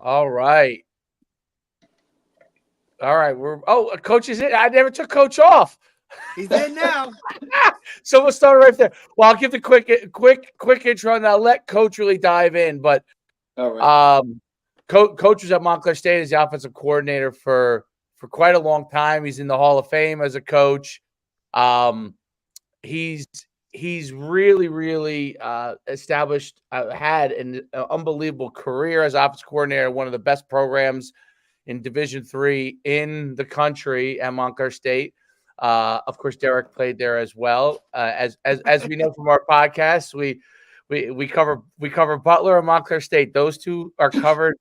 All right. All right. Coach is in. I never took Coach off. He's in now. So we'll start right there. Well, I'll give the quick intro, and I'll let Coach really dive in. But All right. Coach was at Montclair State as the offensive coordinator for quite a long time. He's in the Hall of Fame as a coach. Um, he's really established, had an unbelievable career as offensive coordinator, one of the best programs in Division III in the country at Montclair State. Of course, Derek played there as well. As we know from our podcast, we cover Butler and Montclair State. Those two are covered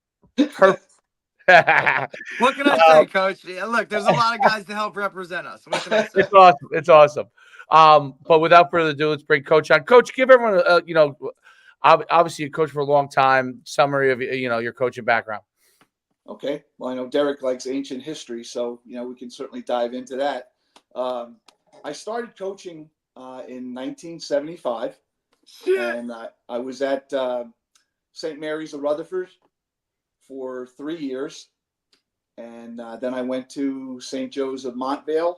perfect. What can I say, Coach? Yeah, look, there's a lot of guys to help represent us. What can I say? It's awesome. It's awesome. But without further ado, let's bring Coach on. Coach, give everyone, obviously you coached for a long time. Summary of your coaching background. Okay. Well, I know Derek likes ancient history, so we can certainly dive into that. I started coaching in 1975, and I was at St. Mary's of Rutherford for 3 years, and then I went to St. Joe's of Montvale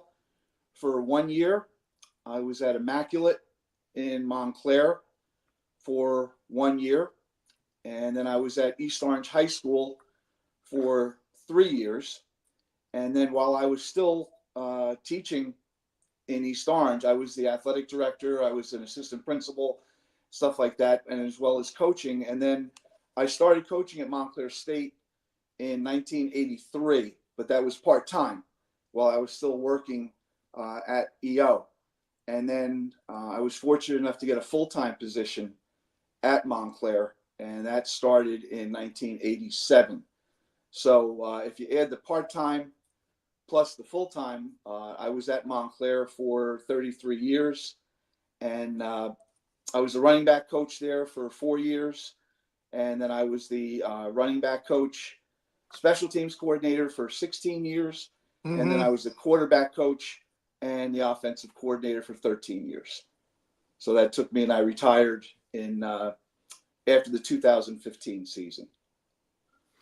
for 1 year. I was at Immaculate in Montclair for 1 year, and then I was at East Orange High School for 3 years. And then while I was still teaching in East Orange, I was the athletic director, I was an assistant principal, stuff like that, and as well as coaching. And then I started coaching at Montclair State in 1983, but that was part-time while I was still working at EO. And then I was fortunate enough to get a full-time position at Montclair, and that started in 1987. So if you add the part-time plus the full-time, I was at Montclair for 33 years, and I was a running back coach there for 4 years, and then I was the running back coach, special teams coordinator for 16 years, and then I was the quarterback coach and the offensive coordinator for 13 years. So that took me, and I retired in after the 2015 season.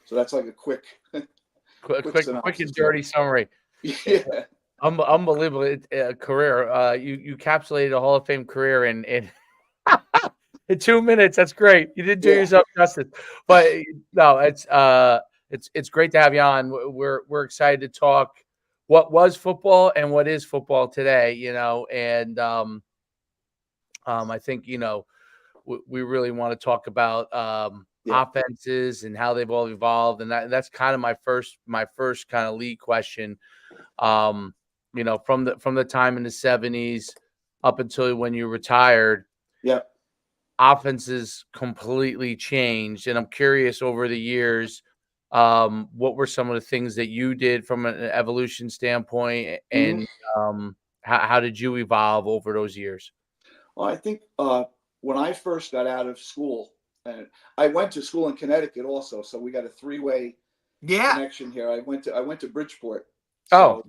So that's like a quick and dirty summary. Yeah. Unbelievable career. You encapsulated a Hall of Fame career in in 2 minutes. That's great. You didn't do yourself justice. But no, it's great to have you on. We're excited to talk what was football and what is football today. And I think we really want to talk about offenses and how they've all evolved, and that's kind of my first kind of lead question. From the time in the 70s up until when you retired, offenses completely changed, and I'm curious over the years, what were some of the things that you did from an evolution standpoint, and how did you evolve over those years? Well, I think when I first got out of school, and I went to school in Connecticut also, so we got a three-way connection here. I went to Bridgeport. So,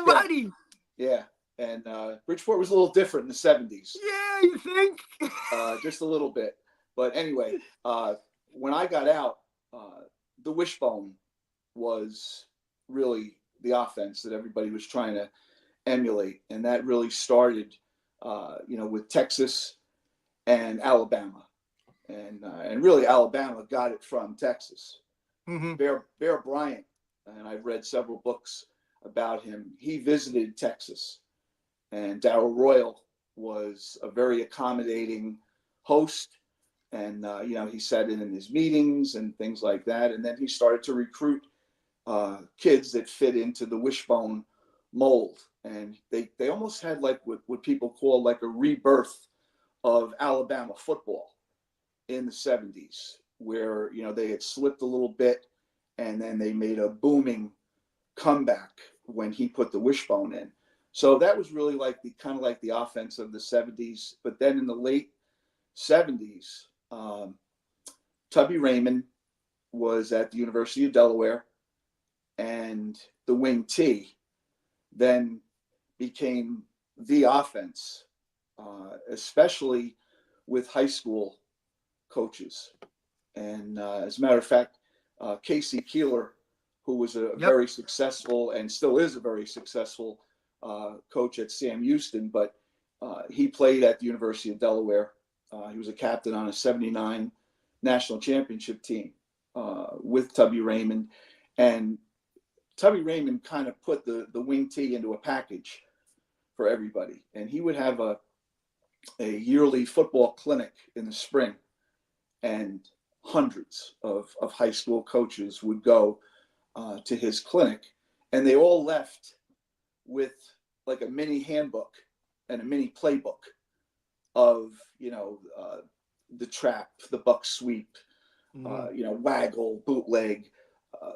buddy. Yeah, and Bridgeport was a little different in the 70s. Yeah, you think? Just a little bit. But anyway, when I got out, the wishbone was really the offense that everybody was trying to emulate, and that really started, with Texas and Alabama. And really Alabama got it from Texas. Bear Bryant, and I've read several books about him. He visited Texas, and Darrell Royal was a very accommodating host, and he sat in his meetings and things like that. And then he started to recruit kids that fit into the wishbone mold, and they almost had like what people call like a rebirth of Alabama football in the 70s, where they had slipped a little bit, and then they made a booming comeback when he put the wishbone in. So that was really like the offense of the 70s. But then in the late 70s, Tubby Raymond was at the University of Delaware, and the wing T then became the offense, especially with high school coaches. And as a matter of fact, Casey Keeler, who was a Yep. very successful and still is a very successful coach at Sam Houston, but he played at the University of Delaware. He was a captain on a '79 national championship team with Tubby Raymond, and Tubby Raymond kind of put the wing tee into a package for everybody, and he would have a yearly football clinic in the spring, and hundreds of high school coaches would go to his clinic, and they all left with like a mini handbook and a mini playbook of the trap, the buck sweep, waggle, bootleg,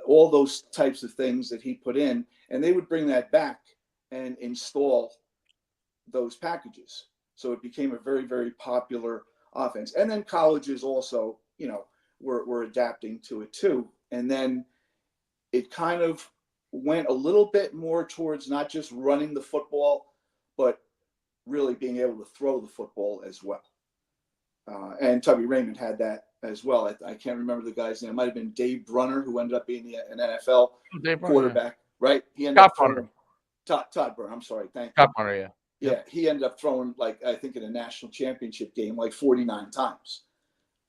all those types of things that he put in, and they would bring that back and install those packages. So it became a very, very popular offense. And then colleges also, were adapting to it too. And then it kind of went a little bit more towards not just running the football, but really being able to throw the football as well. And Tubby Raymond had that as well. I can't remember the guy's name. It might have been Dave Brunner, who ended up being an NFL quarterback, right? He ended up throwing Todd Brunner. I'm sorry. Thank you. Todd Brunner, yeah. Yeah, he ended up throwing, like, I think in a national championship game, like 49 times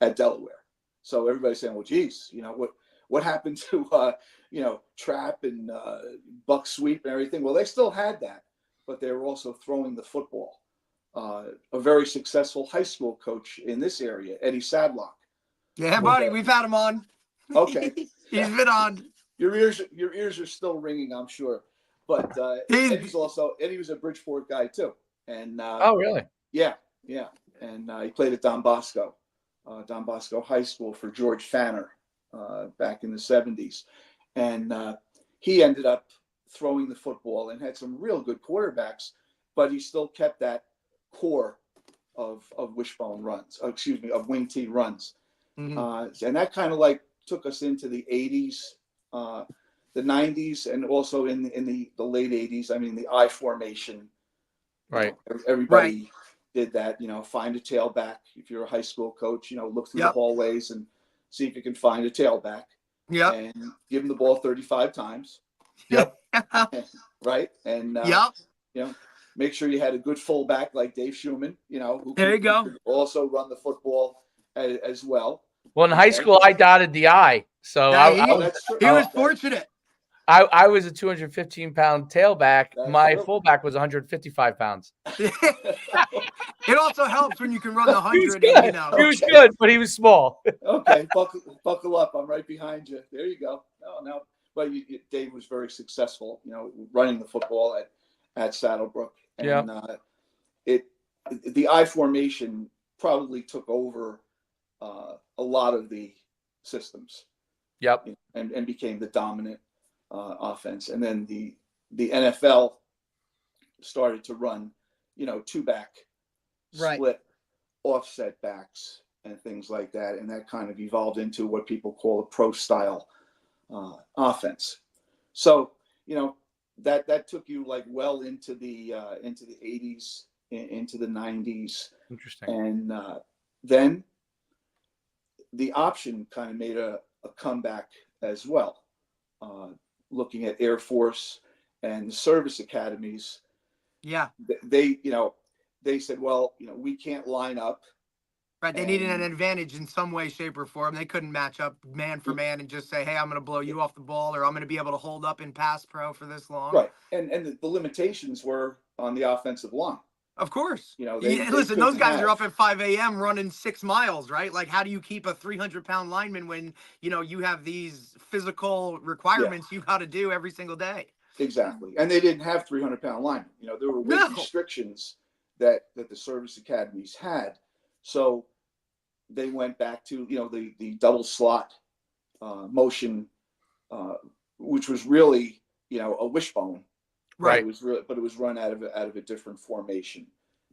at Delaware. So everybody's saying, well, geez, what happened to, trap and buck sweep and everything? Well, they still had that, but they were also throwing the football. A very successful high school coach in this area, Eddie Sadlock. Yeah, buddy, we've had him on. Okay. He's been on. Your ears are still ringing, I'm sure. But Eddie was a Bridgeport guy too. And oh, really? Yeah. And he played at Don Bosco High School for George Fanner back in the 70s. And he ended up throwing the football and had some real good quarterbacks, but he still kept that core of wishbone runs, of wing tee runs. Mm-hmm. And that kind of like took us into the 80s, the 90s, and also in the late 80s. I mean, the I formation. Right. Everybody did that, find a tailback. If you're a high school coach, look through the hallways and see if you can find a tailback. Yep. And give him the ball 35 times. Yep. Right. And, make sure you had a good fullback like Dave Schuman, who could also run the football as well. Well, in high school, I dotted the I. So he was fortunate. I was a 215-pound tailback. My fullback was 155 pounds. It also helps when you can run the 100. He was good, but he was small. Okay, buckle up. I'm right behind you. There you go. No. But Dave was very successful, running the football at Saddlebrook. And the I formation probably took over a lot of the systems. Yep. And became the dominant offense. And then the NFL started to run, two-back split offset backs and things like that. And that kind of evolved into what people call a pro style offense. So, that took you like well into the 80s, into the 90s. Interesting. And then the option kind of made a comeback as well. Looking at Air Force and the service academies. Yeah. They said, well, we can't line up. Right. They needed an advantage in some way, shape, or form. They couldn't match up man for man and just say, hey, I'm going to blow you off the ball, or I'm going to be able to hold up in pass pro for this long. Right. And the limitations were on the offensive line. Of course. Listen, those guys are up at 5 a.m. running 6 miles, right? Like, how do you keep a 300-pound lineman when, you have these physical requirements you got to do every single day? Exactly. And they didn't have 300-pound linemen. There were weight restrictions that the service academies had. So they went back to, the double slot motion, which was really, a wishbone. Right. But it was run out of a different formation.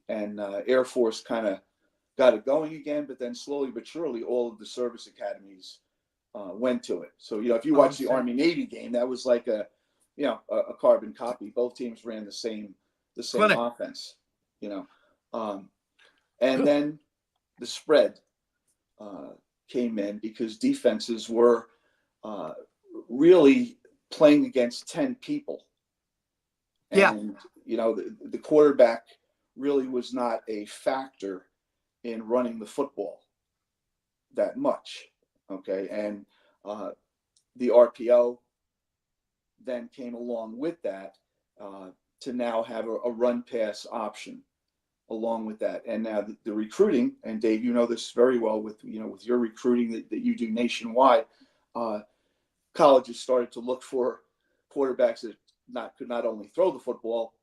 And Air Force kind of got it going again, but then slowly but surely all of the service academies went to it. So, if you watch the Army-Navy game, that was like a carbon copy. Both teams ran the same offense, and then the spread came in because defenses were really playing against 10 people. And, the quarterback really was not a factor in running the football that much. Okay. And the RPO then came along with that to now have a run pass option along with that. And now the recruiting, and Dave, you know this very well with your recruiting that you do nationwide, colleges started to look for quarterbacks that could not only throw the football,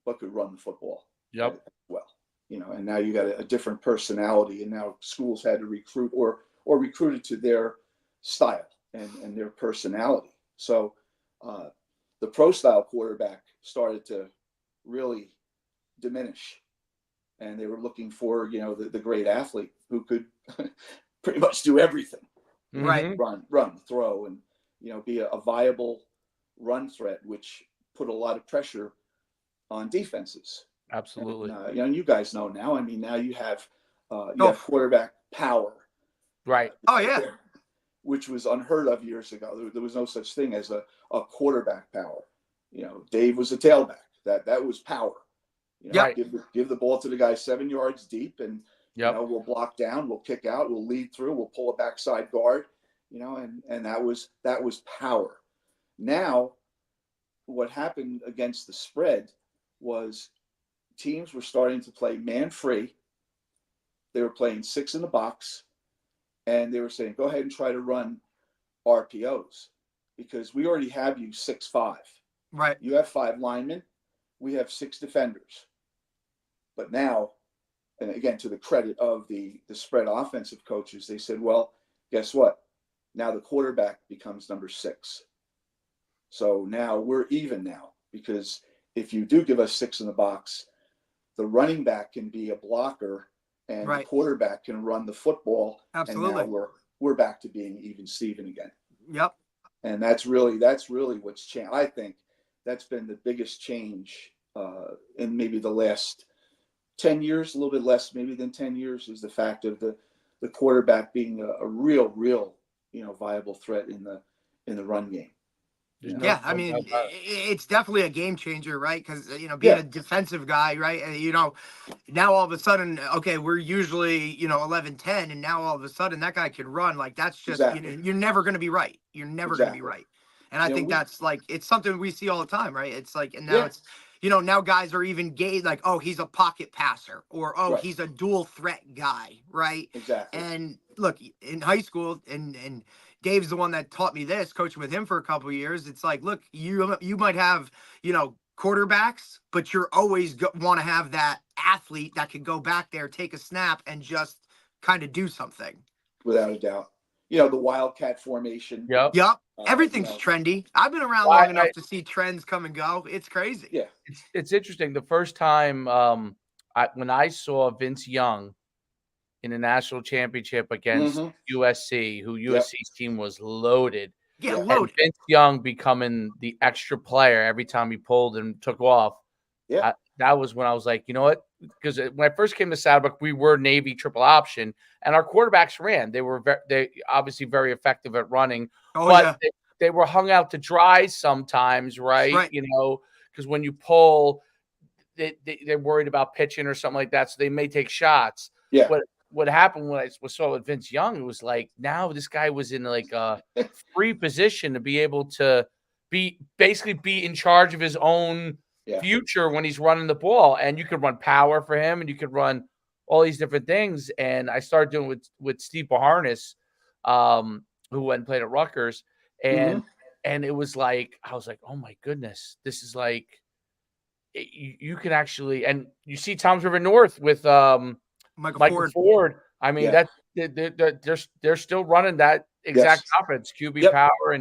but could run the football as well. And now you got a different personality, and now schools had to recruit or recruit it to their style and their personality. So the pro style quarterback started to really diminish, and they were looking for the great athlete who could pretty much do everything, right? Run, throw, and be a viable run threat, which put a lot of pressure on defenses. Absolutely. And you guys know now. I mean, now you have have quarterback power, right? Oh yeah, which was unheard of years ago. There was no such thing as a quarterback power. Dave was a tailback. That was power. Give the ball to the guy 7 yards deep, and we'll block down, we'll kick out, we'll lead through, we'll pull a backside guard. And that was power. Now, what happened against the spread was teams were starting to play man free. They were playing 6 in the box, and they were saying, go ahead and try to run RPOs because we already have you 6'5". Right. You have 5 linemen. We have 6 defenders. But now, and again, to the credit of the spread offensive coaches, they said, well, guess what? Now the quarterback becomes number 6. So now we're even now, because if you do give us 6 in the box, the running back can be a blocker and the quarterback can run the football. Absolutely. And now we're back to being even Steven again. Yep. And that's really what's changed. I think that's been the biggest change in maybe the last 10 years, a little bit less maybe than 10 years, is the fact of the quarterback being a real viable threat in the run game. Yeah, I mean, it's definitely a game changer, right? Because being a defensive guy, right? And, now all of a sudden, okay, we're usually 11-10, and now all of a sudden that guy can run. Like that's just you're never going to be right. You're never going to be right. And I think that's like it's something we see all the time, right? It's like, and now it's now guys are even gay, like, oh, he's a pocket passer, or oh, he's a dual threat guy, right? Exactly. And look, in high school, and Dave's the one that taught me this, coaching with him for a couple of years. It's like, look, you might have, quarterbacks, but you're always want to have that athlete that can go back there, take a snap, and just kind of do something. Without a doubt. The Wildcat formation. Yep. Everything's trendy. I've been around long enough to see trends come and go. It's crazy. Yeah. It's interesting. The first time when I saw Vince Young in a national championship against USC, who USC's team was loaded. Yeah, and loaded. Vince Young becoming the extra player every time he pulled and took off. Yeah. That was when I was like, you know what? Because when I first came to Saddlebrook, we were Navy triple option, and our quarterbacks ran. They were they obviously very effective at running, but they were hung out to dry sometimes, right? Because when you pull, they're worried about pitching or something like that, so they may take shots. Yeah. But what happened when I saw with Vince Young, it was like now this guy was in like a free position to be able to basically be in charge of his own future when he's running the ball. And you could run power for him, and you could run all these different things. And I started doing with Steve Baharnis, who went and played at Rutgers. And it was like, I was like, oh my goodness, this is like, you can actually, and you see Tom's River North with Michael Ford. I mean, they're still running that exact offense, QB power,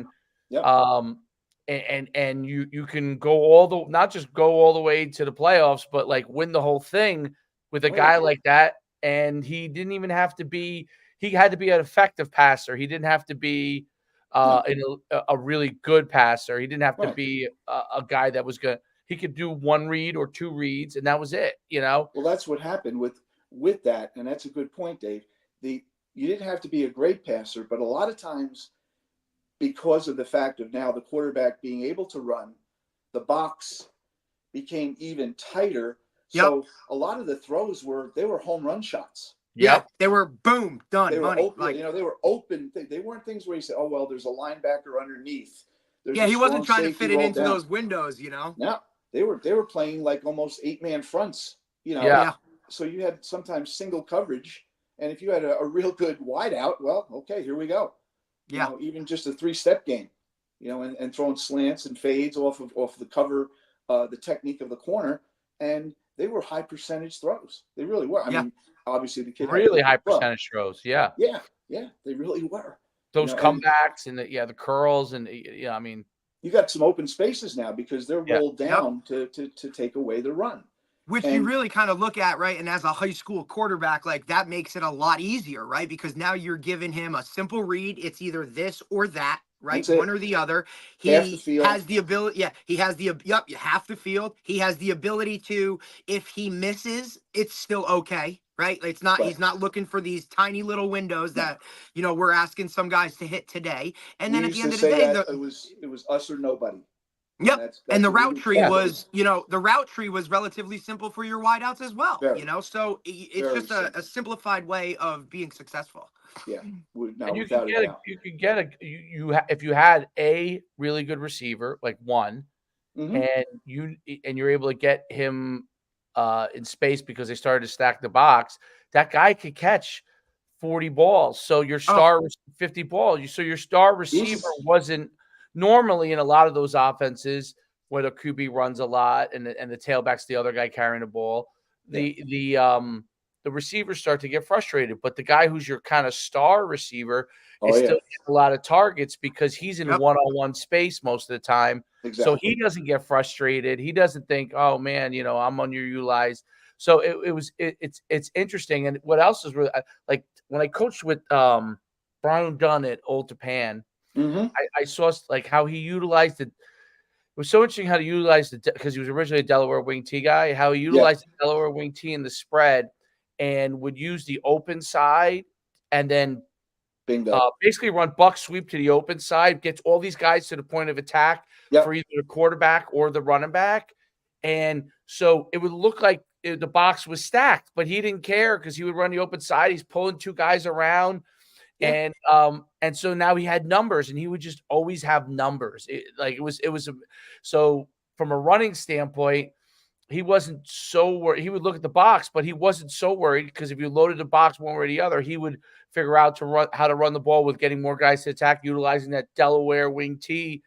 and you can go not just go all the way to the playoffs, but like win the whole thing with a guy like that. And he didn't even have to be. He had to be an effective passer. He didn't have to be a really good passer. He didn't have to be a guy that was good. He could do 1 read or 2 reads, and that was it. Well, that's what happened with that, and that's a good point, Dave. You didn't have to be a great passer, but a lot of times because of the fact of now the quarterback being able to run, the box became even tighter. So a lot of the throws were home run shots. Yeah, they were boom, done, they were money. Open, they were open. They weren't things where you say, "Oh well, there's a linebacker underneath." He wasn't trying to fit it into those windows, No, they were playing like almost 8-man fronts. So you had sometimes single coverage, and if you had a real good wideout, well, okay, here we go. Even just a 3-step game, and throwing slants and fades off the cover, the technique of the corner, and they were high percentage throws. They really were. I mean, obviously the kid really high percentage throws. Yeah, they really were. Those comebacks and the curls and I mean, you got some open spaces now because they're rolled down to take away the run. Which you really kind of look at, right? And as a high school quarterback, like that makes it a lot easier, right? Because now you're giving him a simple read. It's either this or that, right? One or the other. He has the ability. Yeah, he has the half the field. He has the ability to, if he misses, it's still okay, right? It's not. He's not looking for these tiny little windows that we're asking some guys to hit today. And then at the end of the day, it was us or nobody. Yep. And the route tree was, the route tree was relatively simple for your wideouts as well. So it's just a simplified way of being successure. Yeah. And you can get if you had a really good receiver, like one, and you're able to get him in space because they started to stack the box, that guy could catch 40 balls. So your star 50 balls. So your star receiver wasn't normally in a lot of those offenses where the QB runs a lot and the tailback's the other guy carrying the ball. The receivers start to get frustrated, but the guy who's your kind of star receiver is still getting a lot of targets because he's in one-on-one space most of the time. Exactly. So he doesn't get frustrated. He doesn't think, "Oh man, I'm underutilized." So it's interesting. And what else is really like when I coached with Brian Dunn at Old Japan. I saw like how he utilized it. It was so interesting how to utilize because he was originally a Delaware wing T guy. How he utilized the Delaware wing T in the spread and would use the open side and then basically run buck sweep to the open side, gets all these guys to the point of attack for either the quarterback or the running back, and so it would look like the box was stacked, but he didn't care because he would run the open side. He's pulling 2 guys around. And so now he had numbers and he would just always have numbers. So from a running standpoint, he wasn't so worried. He would look at the box, but he wasn't so worried because if you loaded the box one way or the other, he would figure out how to run the ball with getting more guys to attack, utilizing that Delaware wing T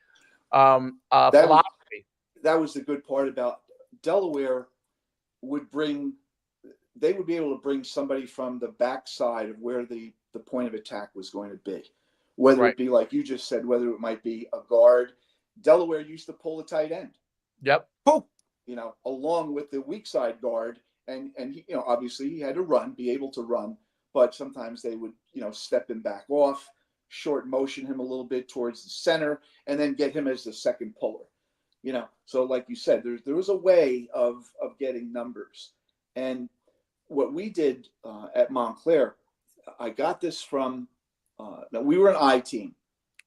philosophy. That was the good part about Delaware they would be able to bring somebody from the backside of where the point of attack was going to be, whether it be like you just said, whether it might be a guard. Delaware used to pull a tight end. Yep. Along with the weak side guard, and he, obviously he had to be able to run, but sometimes they would, step him back off, short motion him a little bit towards the center, and then get him as the second puller. So like you said, there was a way of getting numbers, and what we did at Montclair. I got this from now we were an I team.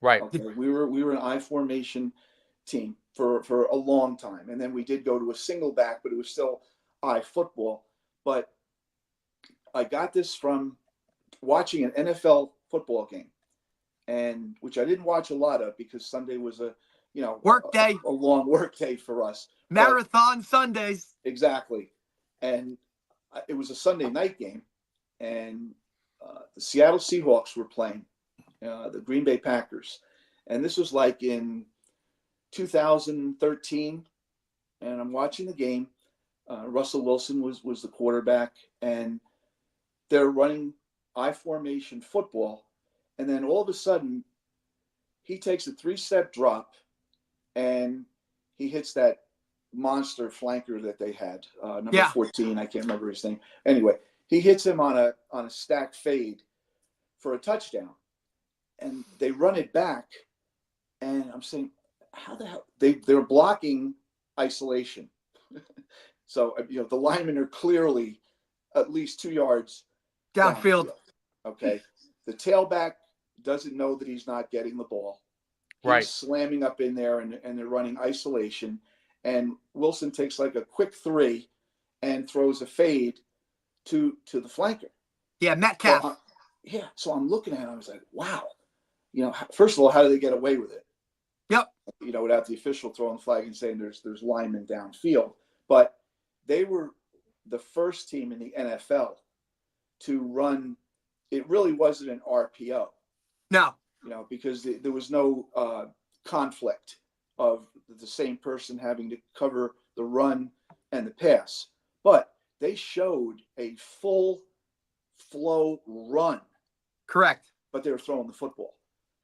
Right. Okay. We were an I formation team for a long time. And then we did go to a single back, but it was still I football. But I got this from watching an NFL football game, and which I didn't watch a lot of because Sunday was a work day, a long work day for us. Marathon Sundays. Exactly. And it was a Sunday night game, and the Seattle Seahawks were playing the Green Bay Packers. And this was like in 2013. And I'm watching the game. Russell Wilson was the quarterback. And they're running I formation football. And then all of a sudden, he takes a 3-step drop. And he hits that monster flanker that they had. Number 14. I can't remember his name. Anyway. He hits him on a stacked fade for a touchdown, and they run it back. And I'm saying, how the hell they're blocking isolation? So the linemen are clearly at least 2 yards downfield. Okay, the tailback doesn't know that he's not getting the ball. He's slamming up in there, and they're running isolation. And Wilson takes like a quick three and throws a fade to the flanker. Yeah, Metcalf. So I'm looking at it. I was like, wow. First of all, how do they get away with it? Yep. Without the official throwing the flag and saying there's linemen downfield. But they were the first team in the NFL to run. It really wasn't an RPO. No. Because there was no conflict of the same person having to cover the run and the pass. But they showed a full flow run. Correct. But they were throwing the football.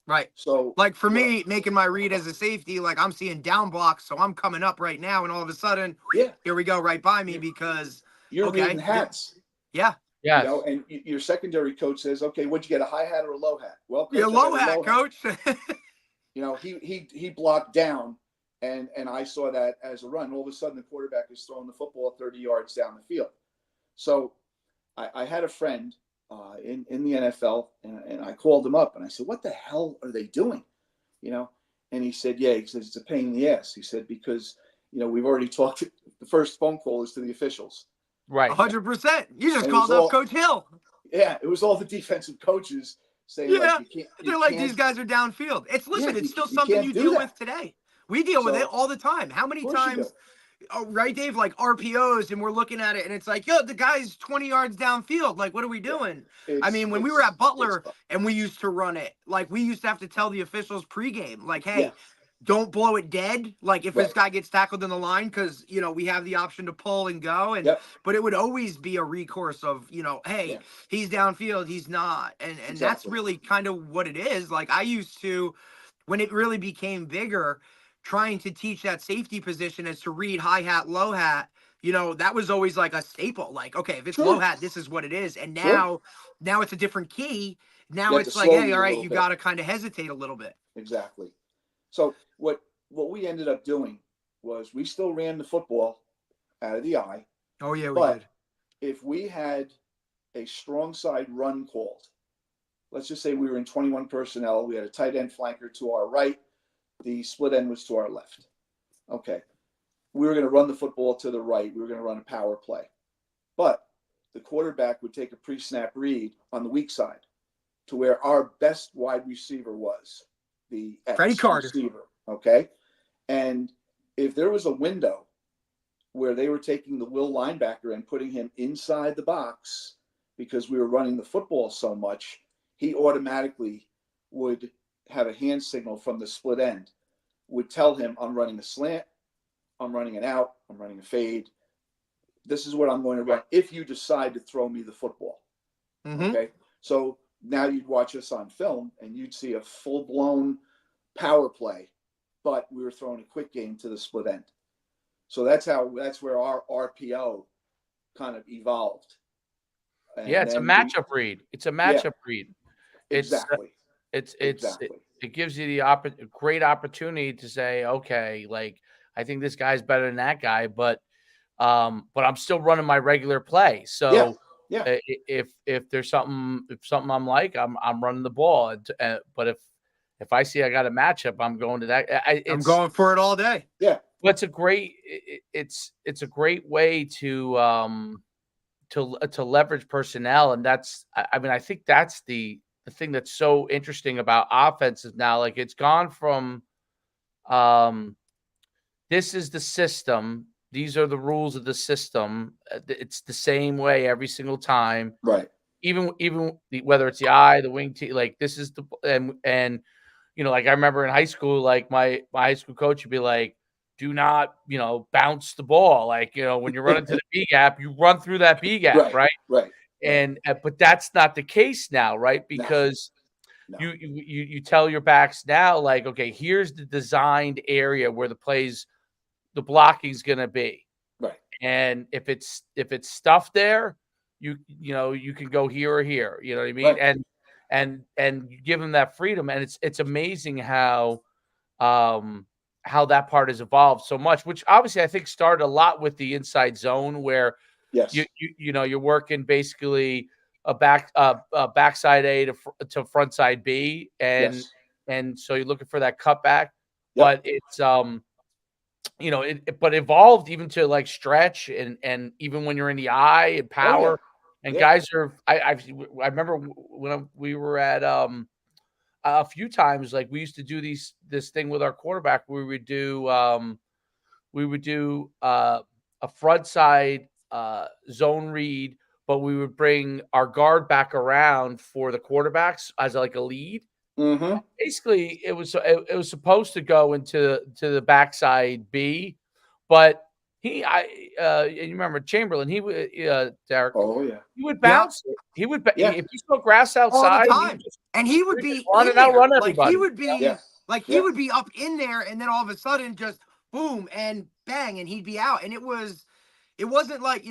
Right. So, like for me, making my read as a safety, like I'm seeing down blocks, so I'm coming up right now, and all of a sudden, here we go right by me because you're reading hats. Yeah. Yeah. And your secondary coach says, "Okay, what'd you get, a high hat or a low hat?" Well, coach, you're low hat, coach. He blocked down, and I saw that as a run. All of a sudden, the quarterback is throwing the football 30 yards down the field. So, I had a friend in the NFL, and I called him up and I said, "What the hell are they doing?" And he said, "Yeah," he says, "it's a pain in the ass." He said, "Because we've already talked. The first phone call is to the officials." Right. 100%. You just called up Coach Hill. Yeah, it was all the defensive coaches saying, they're like, these guys are downfield. It's still something you deal with today. We deal with it all the time. How many times? Oh, right, Dave, like RPOs, and we're looking at it, and it's like, yo, the guy's 20 yards downfield. Like, what are we doing? I mean, when we were at Butler and we used to run it, like, we used to have to tell the officials pregame, like, hey, don't blow it dead. Like, if this guy gets tackled in the line, because, we have the option to pull and go. But it would always be a recourse of, hey, he's downfield, he's not. And that's really kind of what it is. Like, I used to, when it really became bigger, trying to teach that safety position as to read high hat, low hat, that was always like a staple. Like, okay, if it's low hat, this is what it is. And now it's a different key. Now it's like, hey, all right, you got to kind of hesitate a little bit. Exactly. So what we ended up doing was we still ran the football out of the eye. Oh, yeah, we did. If we had a strong side run called, let's just say we were in 21 personnel, we had a tight end flanker to our right, the split end was to our left. Okay. We were going to run the football to the right. We were going to run a power play. But the quarterback would take a pre-snap read on the weak side to where our best wide receiver was, the Freddie Carter receiver. Okay. And if there was a window where they were taking the will linebacker and putting him inside the box because we were running the football so much, he automatically would have a hand signal from the split end, would tell him, I'm running a slant, I'm running an out, I'm running a fade. This is what I'm going to run if you decide to throw me the football. Mm-hmm. Okay. So now you'd watch us on film and you'd see a full-blown power play, but we were throwing a quick game to the split end. So that's where our RPO kind of evolved. And it's a matchup read. It's a matchup read. Exactly. It gives you the great opportunity to say, okay, like, I think this guy's better than that guy, but I'm still running my regular play. So if there's something I'm like, I'm running the ball. But if I see I got a matchup, I'm going to that. I'm going for it all day. Yeah. But it's a great way to leverage personnel, and I think that's the thing that's so interesting about offenses now. Like, it's gone from this is the system, these are the rules of the system. It's the same way every single time, right? Even whether it's the eye, the wing tee, like this is the and like I remember in high school, like my high school coach would be like, do not, bounce the ball. Like, when you're running to the B gap, you run through that B gap, right? Right. And but that's not the case now, right? Because you tell your backs now, like, okay, here's the designed area where the blocking is going to be, right? And if it's stuff there, you can go here or here. You know what I mean? Right. And you give them that freedom, and it's amazing how that part has evolved so much, which obviously I think started a lot with the inside zone where you're working basically a backside A to front side B, and and so you're looking for that cutback. Yep. But it's but evolved even to like stretch and even when you're in the eye and power, and guys are. I remember when we were at a few times, like we used to do this thing with our quarterback. We would do a front side zone read, but we would bring our guard back around for the quarterbacks as like a lead. Mm-hmm. Basically, it was supposed to go into the backside B, but you remember Chamberlain? He would Derek. Oh yeah. He would bounce it. He would if you saw grass all outside, the time, and he would be run in and outrun there. everybody. Like he would be he Yeah. would be up in there, and then all of a sudden just boom and bang, and he'd be out. And it wasn't like,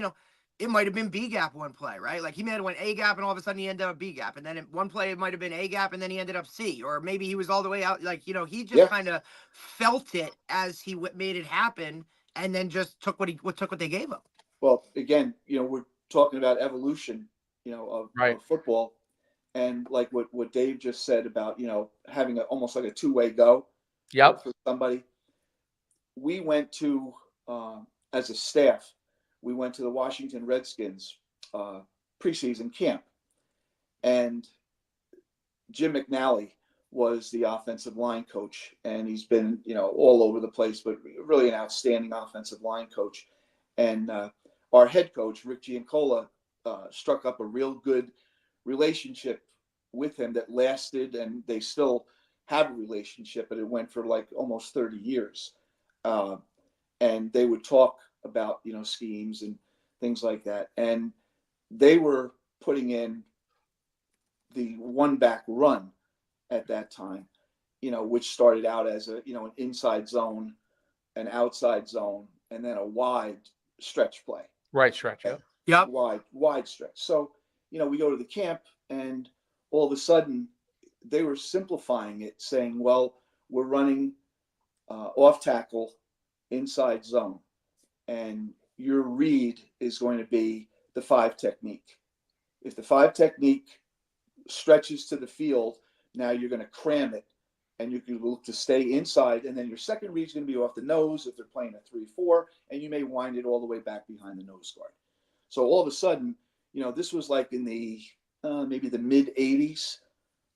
it might have been B gap one play, right? Like he might have went A gap and all of a sudden he ended up B gap. And then one play it might have been A gap and then he ended up C, or maybe he was all the way out. Like, he just kind of felt it as he made it happen, and then just took what they gave him. Well, again, we're talking about evolution, of football, and like what Dave just said about, having almost like a two-way go. Yep. For somebody. We went to, as a staff, we went to the Washington Redskins preseason camp, and Jim McNally was the offensive line coach, and he's been, all over the place, but really an outstanding offensive line coach. And our head coach, Rick Giancola, struck up a real good relationship with him that lasted, and they still have a relationship, but it went for like almost 30 years. And they would talk about, schemes and things like that. And they were putting in the one back run at that time, which started out as an inside zone, an outside zone, and then a wide stretch play. Right stretch. Yep. Wide stretch. So, we go to the camp, and all of a sudden they were simplifying it, saying, well, we're running off tackle, inside zone, and your read is going to be the 5 technique. If the 5 technique stretches to the field, now you're going to cram it, and you can look to stay inside, and then your second read is going to be off the nose if they're playing a 3-4, and you may wind it all the way back behind the nose guard. So all of a sudden, this was like in the maybe the mid 80s.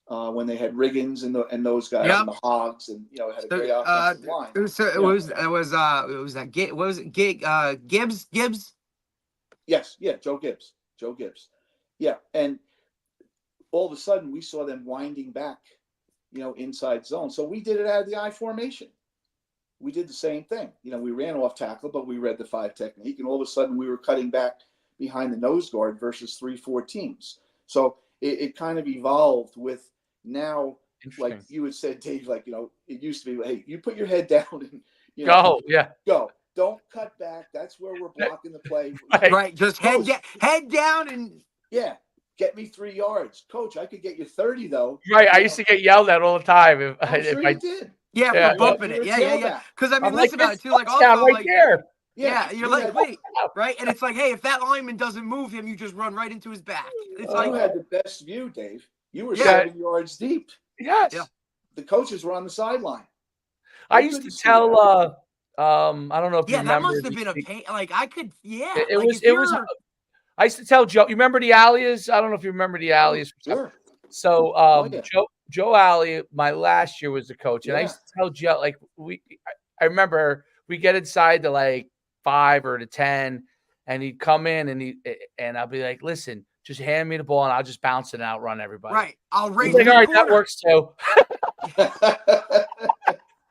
When they had Riggins and those guys and the Hogs, and had a great offensive line. Gibbs? Yes, Joe Gibbs. Yeah, and all of a sudden we saw them winding back, inside zone. So we did it out of the I formation. We did the same thing. We ran off tackle, but we read the 5 technique, and all of a sudden we were cutting back behind the nose guard versus 3-4 teams. So it kind of evolved with. Now, like you had said, Dave, like, it used to be, hey, you put your head down and, go. Don't cut back. That's where we're blocking the play. Right. Just head down and. Yeah. Get me 3 yards. Coach, I could get you 30, though. Right. I used to get yelled at all the time. I did. Yeah, for bumping it. Yeah. Because, I mean, listen about it, too. Like, also, right like, there. Yeah, you're like, wait, right? And it's like, hey, if that lineman doesn't move him, you just run right into his back. It's like. You had the best view, Dave. You were 7 yards deep. Yes. Yeah. The coaches were on the sideline. I used to tell. I don't know if you remember. That must have been a pain. Like I could. Yeah. It was. I used to tell Joe. You remember the Alias? I don't know if you remember the Alias. Sure. So Joe Alley, my last year was the coach, and I used to tell Joe like I remember we get inside to like 5 or to 10, and he'd come in and I'll be like, listen. Just hand me the ball and I'll just bounce it and outrun everybody. Right. I'll raise it. All right, that works too. All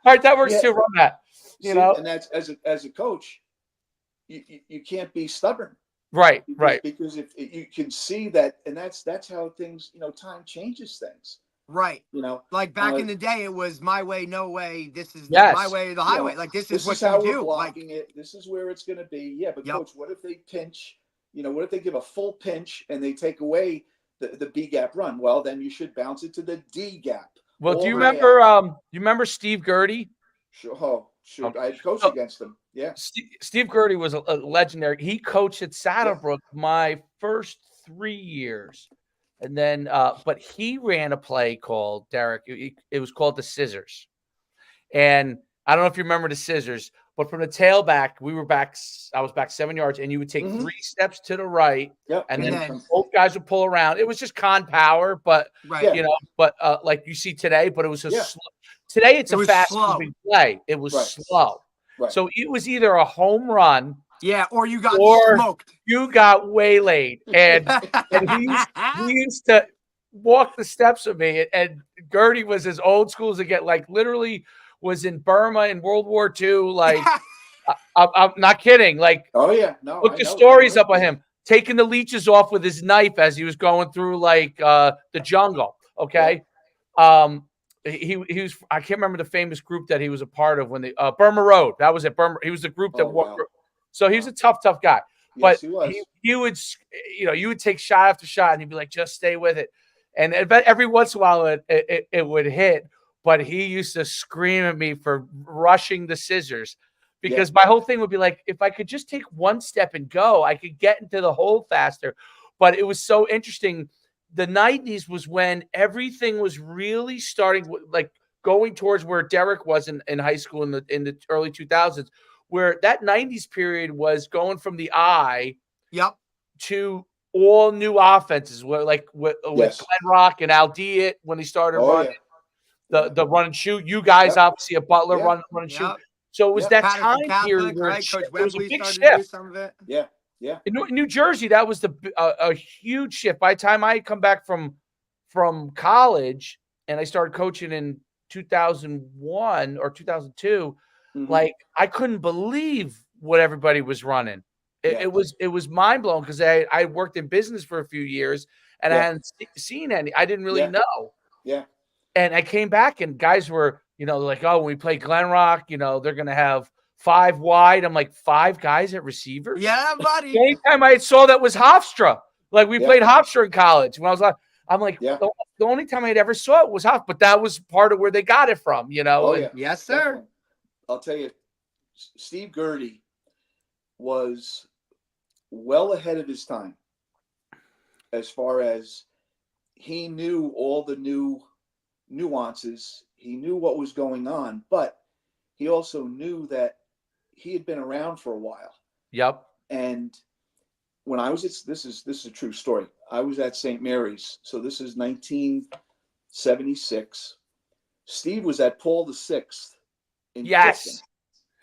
right, that works too. Run that. You know, and that's as a coach, you can't be stubborn. Right. Because if you can see that, and that's how things, time changes things. Right. Like back in the day, it was my way, no way. This is my way, the highway. Like this is what how you we're do. Blocking it. This is where it's going to be. Yeah, but coach, what if they pinch? What if they give a full pinch and they take away the B gap run? Well, then you should bounce it to the D gap. Well, do you remember Steve Gertie? Sure. I coached against him. Yeah. Steve Gertie was a legendary. He coached at Saddlebrook my first 3 years. And then, but he ran a play called Derek. It was called the Scissors. And I don't know if you remember the Scissors, but from the tailback, I was back 7 yards, and you would take 3 steps to the right, and then both guys would pull around. It was just con power, but like you see today, but it was today it's a fast moving play. It was slow. Right. So it was either a home run, or you got smoked. You got waylaid, and he used to walk the steps with me, and Gertie was as old school as it get. Like literally, was in Burma in World War II. Like, I'm not kidding. Like, look the stories up on him taking the leeches off with his knife as he was going through like the jungle. Okay, he was. I can't remember the famous group that he was a part of when the Burma Road. That was it. Burma. He was the group that. So he was a tough guy. But he would, you would take shot after shot, and he'd be like, "Just stay with it." And every once in a while, it would hit. But he used to scream at me for rushing the scissors, because my whole thing would be like, if I could just take one step and go, I could get into the hole faster. But it was so interesting. The 90s was when everything was really starting, like going towards where Derek was in high school in the early 2000s. Where that 90s period was going from the eye to all new offenses, where like with Glenn Rock and Al Diet when he started running the run and shoot. You guys obviously a Butler run and shoot. So it was that Patterson time period where Coach it was a Wembley big started to do shift. some of it. In New Jersey, that was a huge shift. By the time I had come back from college and I started coaching in 2001 or 2002. Like I couldn't believe what everybody was running. It was mind blowing, because I worked in business for a few years and I hadn't seen any. I didn't really know. And I came back and guys were, like, oh, when we play Glen Rock, they're gonna have 5 wide. I'm like, 5 guys at receivers. Yeah, buddy. The only time I saw that was Hofstra. Like we played Hofstra in college. When I was like, I'm like, the only time I'd ever saw it was Hofstra, but that was part of where they got it from. Yes, sir. Definitely. I'll tell you, Steve Gertie was well ahead of his time as far as he knew all the new nuances. He knew what was going on, but he also knew that he had been around for a while. Yep. And when I was this is a true story. I was at St. Mary's, so this is 1976. Steve was at Paul VI. Yes.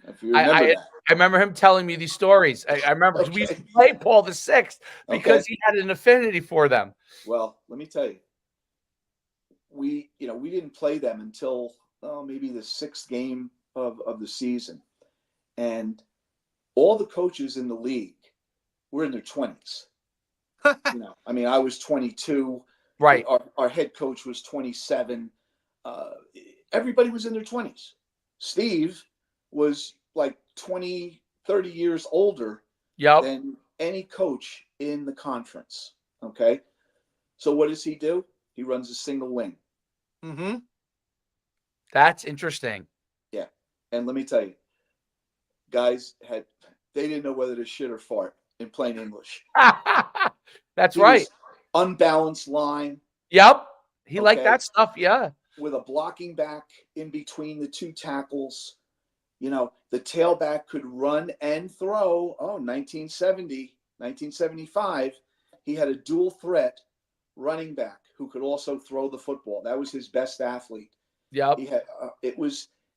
If you remember that. I remember him telling me these stories. I remember we used to play Paul VI because he had an affinity for them. Well, let me tell you, we didn't play them until maybe the 6th game of the season, and all the coaches in the league were in their 20s. I mean, I was 22. Right. Our head coach was 27. Everybody was in their 20s. Steve was like 20, 30 years older than any coach in the conference. Okay. So what does he do? He runs a single wing. Mm-hmm. That's interesting. Yeah. And let me tell you, guys they didn't know whether to shit or fart, in plain English. That's right. Unbalanced line. Yep. He liked that stuff. Yeah. With a blocking back in between the 2 tackles. The tailback could run and throw. 1975, he had a dual threat running back who could also throw the football. That was his best athlete. Yep. He had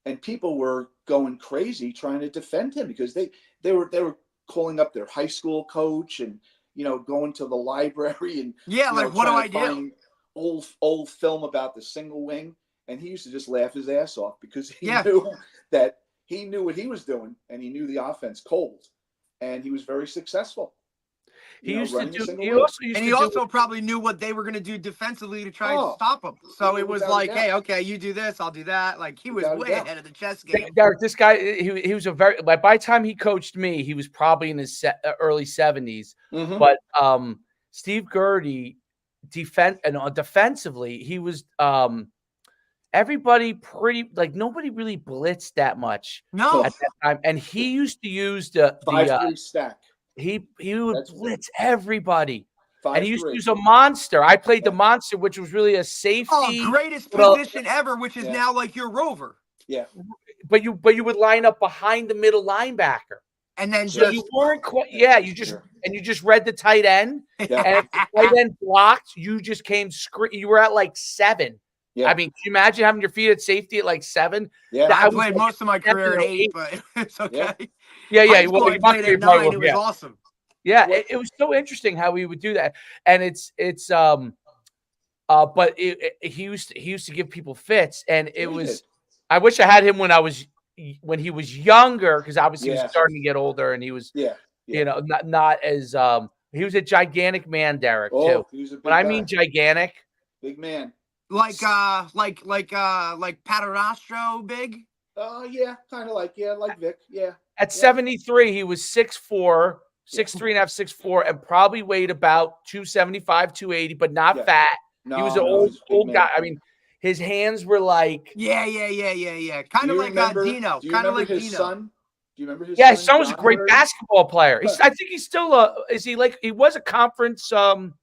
and people were going crazy trying to defend him, because they were calling up their high school coach and going to the library and what do I do? Old film about the single wing, and he used to just laugh his ass off, because he knew that he knew what he was doing, and he knew the offense cold, and he was very successful. He also probably knew what they were going to do defensively to try and stop him. So it was like, hey, okay, you do this, I'll do that. Like he was way ahead of the chess game. Derek, this guy, he was by the time he coached me, he was probably in his early 70s. Mm-hmm. But Steve Gertie, defensively, he was everybody nobody really blitzed that much at that time, and he used to use the 5-3 stack. He would blitz everybody. And he used to 5'3". use a monster. I played the Yeah. monster, which was really a Oh, safety. greatest Well, position ever, which is Yeah. now like your rover. Yeah. but you would line up behind the middle linebacker. And then So just you weren't quite, yeah, you just read the tight end. Yeah. And if the tight end blocked, you just came you were at like 7. Yeah. I mean, can you imagine having your feet at safety at like 7? Yeah. I was played like most of my 7 career or at 8, 8. but it's okay. Yeah. High school, I You must played be at right. 9. It was Yeah. awesome. Yeah, it was so interesting how he would do that. And but he used to give people fits, and it Yeah, he was did. I wish I had him when he was younger, because obviously he Yeah. was starting to get older, and he was Yeah. Yeah. not as he was a gigantic man, Derek, too. Oh, he was a big When I guy. mean gigantic, Big man. Like Paterastro big. Yeah, kind of like Vic. Yeah. at 73, he was 6'4", 6'3.5", 6'4", and probably weighed about 275, 280, but not Yeah. fat. No, He was an he's a big old man. guy. I mean, his hands were like, Yeah. Kind of like Dino. Do you Kind of remember like his Dino. son? Do you remember his yeah, son? his son was a John great Murray? basketball player. I think he's still is he like, he was a conference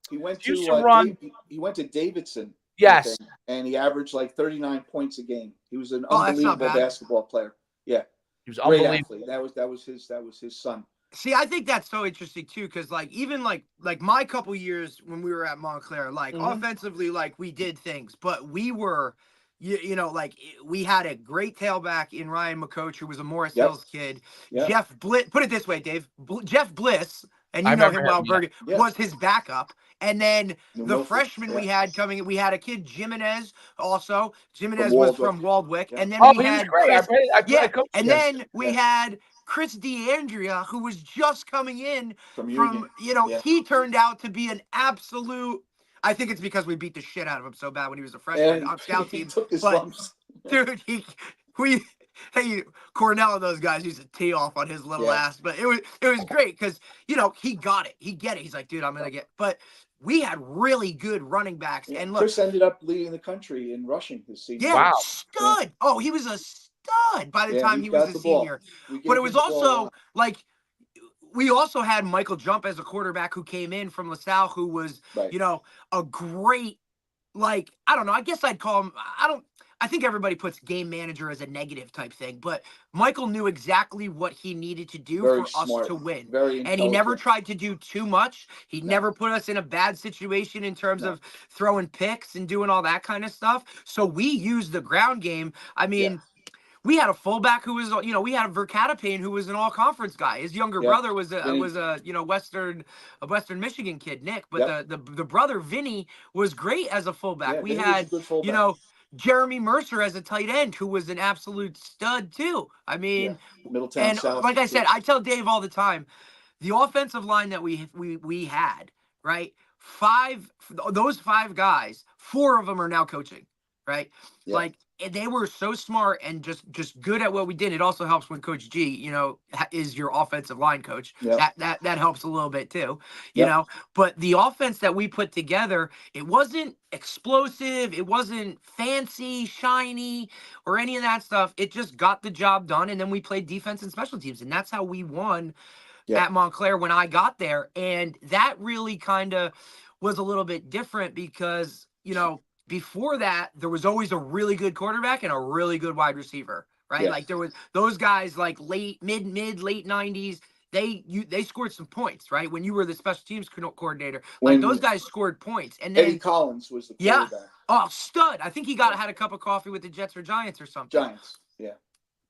He went used to to run. he went to Davidson. Yes. And he averaged like 39 points a game. He was an Oh, that's not unbelievable bad. basketball player. Yeah. He was Great unbelievable. athlete. That was his son. See, I think that's so interesting too, because like even like my couple years when we were at Montclair, like offensively, like we did things, but we were, like we had a great tailback in Ryan McCoach, who was a Morris Hills kid. Yep. Jeff Bliss, put it this way, Dave, Jeff Bliss, and I you know remember him well, him, yeah. Bergen, was his backup. And then New the Milford, freshman we had coming, we had a kid, Jimenez, also. Jimenez From was Waldwick. from Waldwick. Yeah. And then Oh, we he was had great. Chris, I coached and him. then we had Chris DeAndrea, who was just coming in From Union. he turned out to be an absolute. I think it's because we beat the shit out of him so bad when he was a freshman on scout He team. took his But, lumps. dude, Cornell and those guys used to tee off on his little ass, but it was great because he got it, He's like, dude, I'm gonna get. But we had really good running backs, and look, Chris ended up leading the country in rushing his senior. yeah, Wow. stud. Yeah. Oh, he was a stud by the time he was a senior. But it was also like. We also had Michael Jump as a quarterback who came in from LaSalle, who was, a great, I don't know. I guess I'd call him. I think everybody puts game manager as a negative type thing, but Michael knew exactly what he needed to do for us to win. And he never tried to do too much. He never put us in a bad situation in terms of throwing picks and doing all that kind of stuff. So we used the ground game. I mean, we had a fullback who was, we had a Vercatapane who was an all-conference guy. His younger brother was a Western Michigan kid, Nick. But the brother Vinny was great as a fullback. Yeah, we had, Jeremy Mercer as a tight end who was an absolute stud too. I mean, Middletown and South. like I said, I tell Dave all the time, the offensive line that we had, right? Those 5 guys, 4 of them are now coaching, right? Yeah. Like. They were so smart and just good at what we did. It also helps when Coach G, is your offensive line coach. Yep. That helps a little bit too, you know. But the offense that we put together, it wasn't explosive, it wasn't fancy, shiny, or any of that stuff. It just got the job done, and then we played defense and special teams, and that's how we won at Montclair when I got there. And that really kind of was a little bit different because, before that, there was always a really good quarterback and a really good wide receiver, right? Like there was those guys like late 90s. They scored some points, right? When you were the special teams coordinator, like those guys scored points. And then Eddie Collins was the quarterback. Oh, stud! I think he had a cup of coffee with the Jets or Giants or something. Giants, yeah.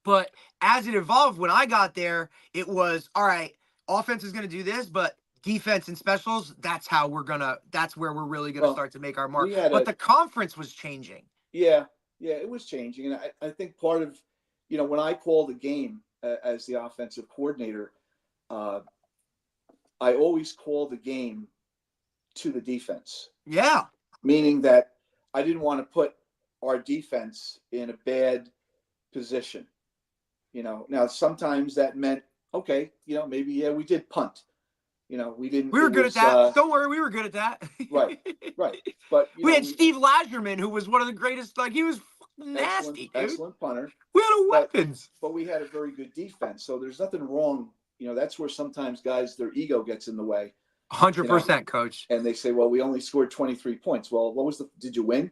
But as it evolved, when I got there, it was all right. Offense is going to do this, but defense and specials, that's where we're really going to start to make our mark. But the conference was changing. Yeah, it was changing. And I think part of, when I called a game as the offensive coordinator, I always called the game to the defense. Yeah. Meaning that I didn't want to put our defense in a bad position. Now sometimes that meant, okay, maybe, we did punt. We didn't. We were good at that. Don't worry, we were good at that. Right. But we had Steve Lajerman, who was one of the greatest. Like he was nasty, excellent punter. We had weapons, but we had a very good defense. So there's nothing wrong. That's where sometimes guys, their ego gets in the way. 100%, coach. And they say, well, we only scored 23 points. Well, did you win?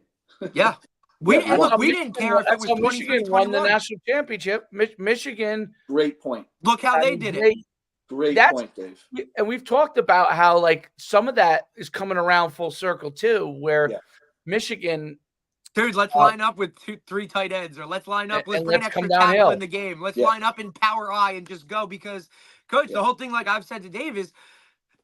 Yeah. Yeah, Look, we didn't care if it was 23, Michigan won the 21. national championship. Michigan. Great point. Look how they did it. Great point, Dave. And we've talked about how like some of that is coming around full circle too, where Michigan. Dude, let's line up with 3 tight ends, or let's line up. Let's bring an extra tackle in the game. Let's line up in power I and just go. Because, coach, the whole thing, like I've said to Dave, is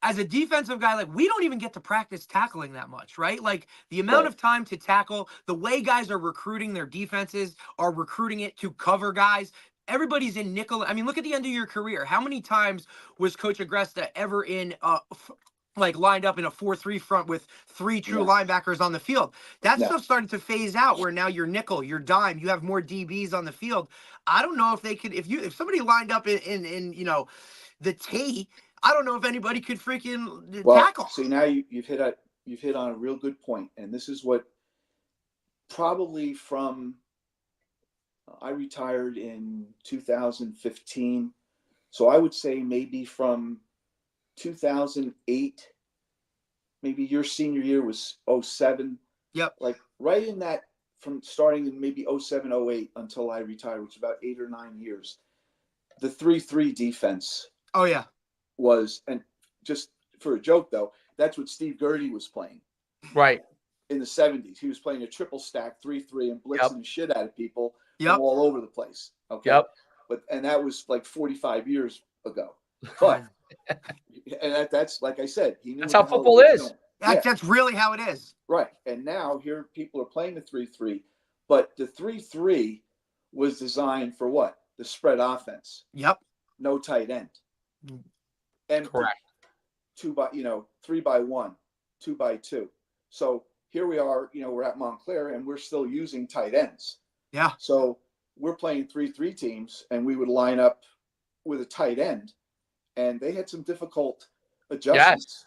as a defensive guy, like we don't even get to practice tackling that much, right? Like the amount of time to tackle, the way guys are recruiting their defenses, are recruiting it to cover guys. Everybody's in nickel. I mean, look at the end of your career. How many times was Coach Agresta ever in like lined up in a 4-3 front with 3 true linebackers on the field? That stuff started to phase out where now you're nickel, you're dime, you have more DBs on the field. I don't know if they could, if somebody lined up in the T, I don't know if anybody could freaking tackle. See, now you've hit on a real good point, and this is what probably from I retired in 2015, so I would say maybe from 2008, maybe your senior year was 07. Yep. Like right in that, from starting in maybe 07, 08 until I retired, which is about 8 or 9 years. The 3-3 defense. Oh yeah. Was, and just for a joke though, that's what Steve Gertie was playing. Right. In the 70s. He was playing a triple stack 3-3 and blitzing the shit out of people from all over the place. Okay. Yep. And that was like 45 years ago. But and that's like I said, he knew that's how football is. That's really how it is. Right. And now here people are playing the 3-3, but the 3-3 was designed for what? The spread offense. Yep. No tight end. And correct. 3-by-1, 2-by-2. So here we are, we're at Montclair and we're still using tight ends. Yeah. So we're playing 3-3 teams and we would line up with a tight end, and they had some difficult adjustments.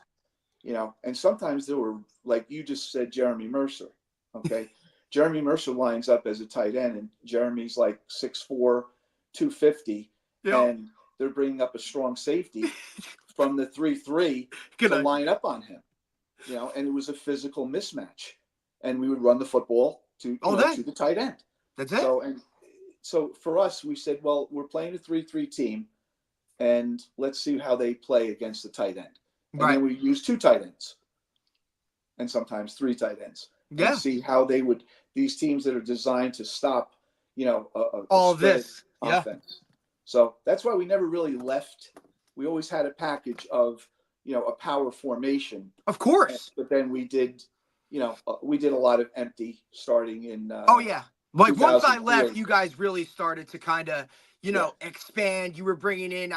And sometimes there were, like you just said, Jeremy Mercer. Okay. Jeremy Mercer lines up as a tight end, and Jeremy's like 6'4", 250. And they're bringing up a strong safety from the 3-3 to line up on him, and it was a physical mismatch, and we would run the football to the tight end. That's it. So for us, we said, well, we're playing a 3-3 team, and let's see how they play against the tight end. And then we use 2 tight ends, and sometimes 3 tight ends. And see how they would, these teams that are designed to stop, all this offense. So that's why we never really left. We always had a package of, a power formation. Of course. But then we did, we did a lot of empty starting in. Like once I left, you guys really started to kind of, expand. You were bringing in,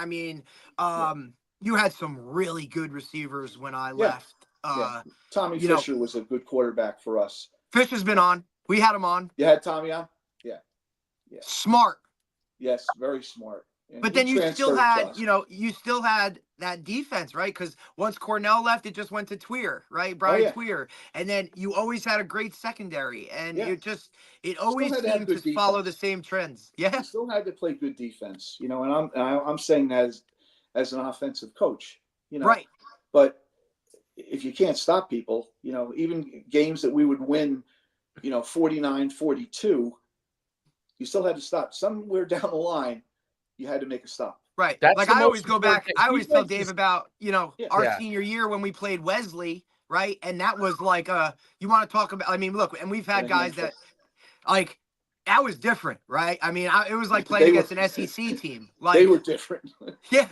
you had some really good receivers when I left. Tommy Fisher was a good quarterback for us. Fisher's been on. We had him on. You had Tommy on? Yeah. Smart. Yes, very smart. And but then you still had, that defense, right? Because once Cornell left, it just went to Tweer, right? Brian Tweer. And then you always had a great secondary. And it always seemed to follow the same trends. Yeah. You still had to play good defense, and I'm saying that as an offensive coach, Right. But if you can't stop people, even games that we would win, 49-42, you still had to stop. Somewhere down the line, you had to make a stop. Right. Like I always go back. I always tell Dave about, our senior year when we played Wesley, right? And that was like, you want to talk about, look, and we've had guys that, like, that was different, right? It was like playing against an SEC team. Like, they were different. Yeah.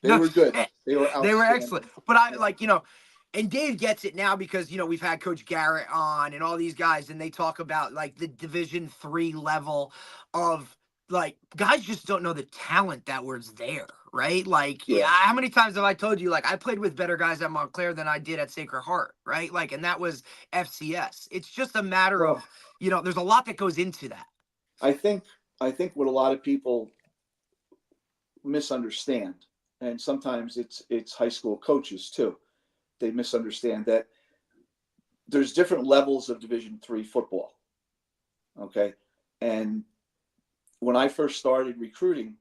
They were good. They were excellent. But and Dave gets it now because, we've had Coach Garrett on and all these guys, and they talk about like the Division III level of, like, guys just don't know the talent that was there, right? Like, how many times have I told you, like, I played with better guys at Montclair than I did at Sacred Heart, right? Like, and that was FCS. It's just a matter of, there's a lot that goes into that. I think what a lot of people misunderstand, and sometimes it's high school coaches too, they misunderstand that there's different levels of Division III football. Okay. And when I first started recruiting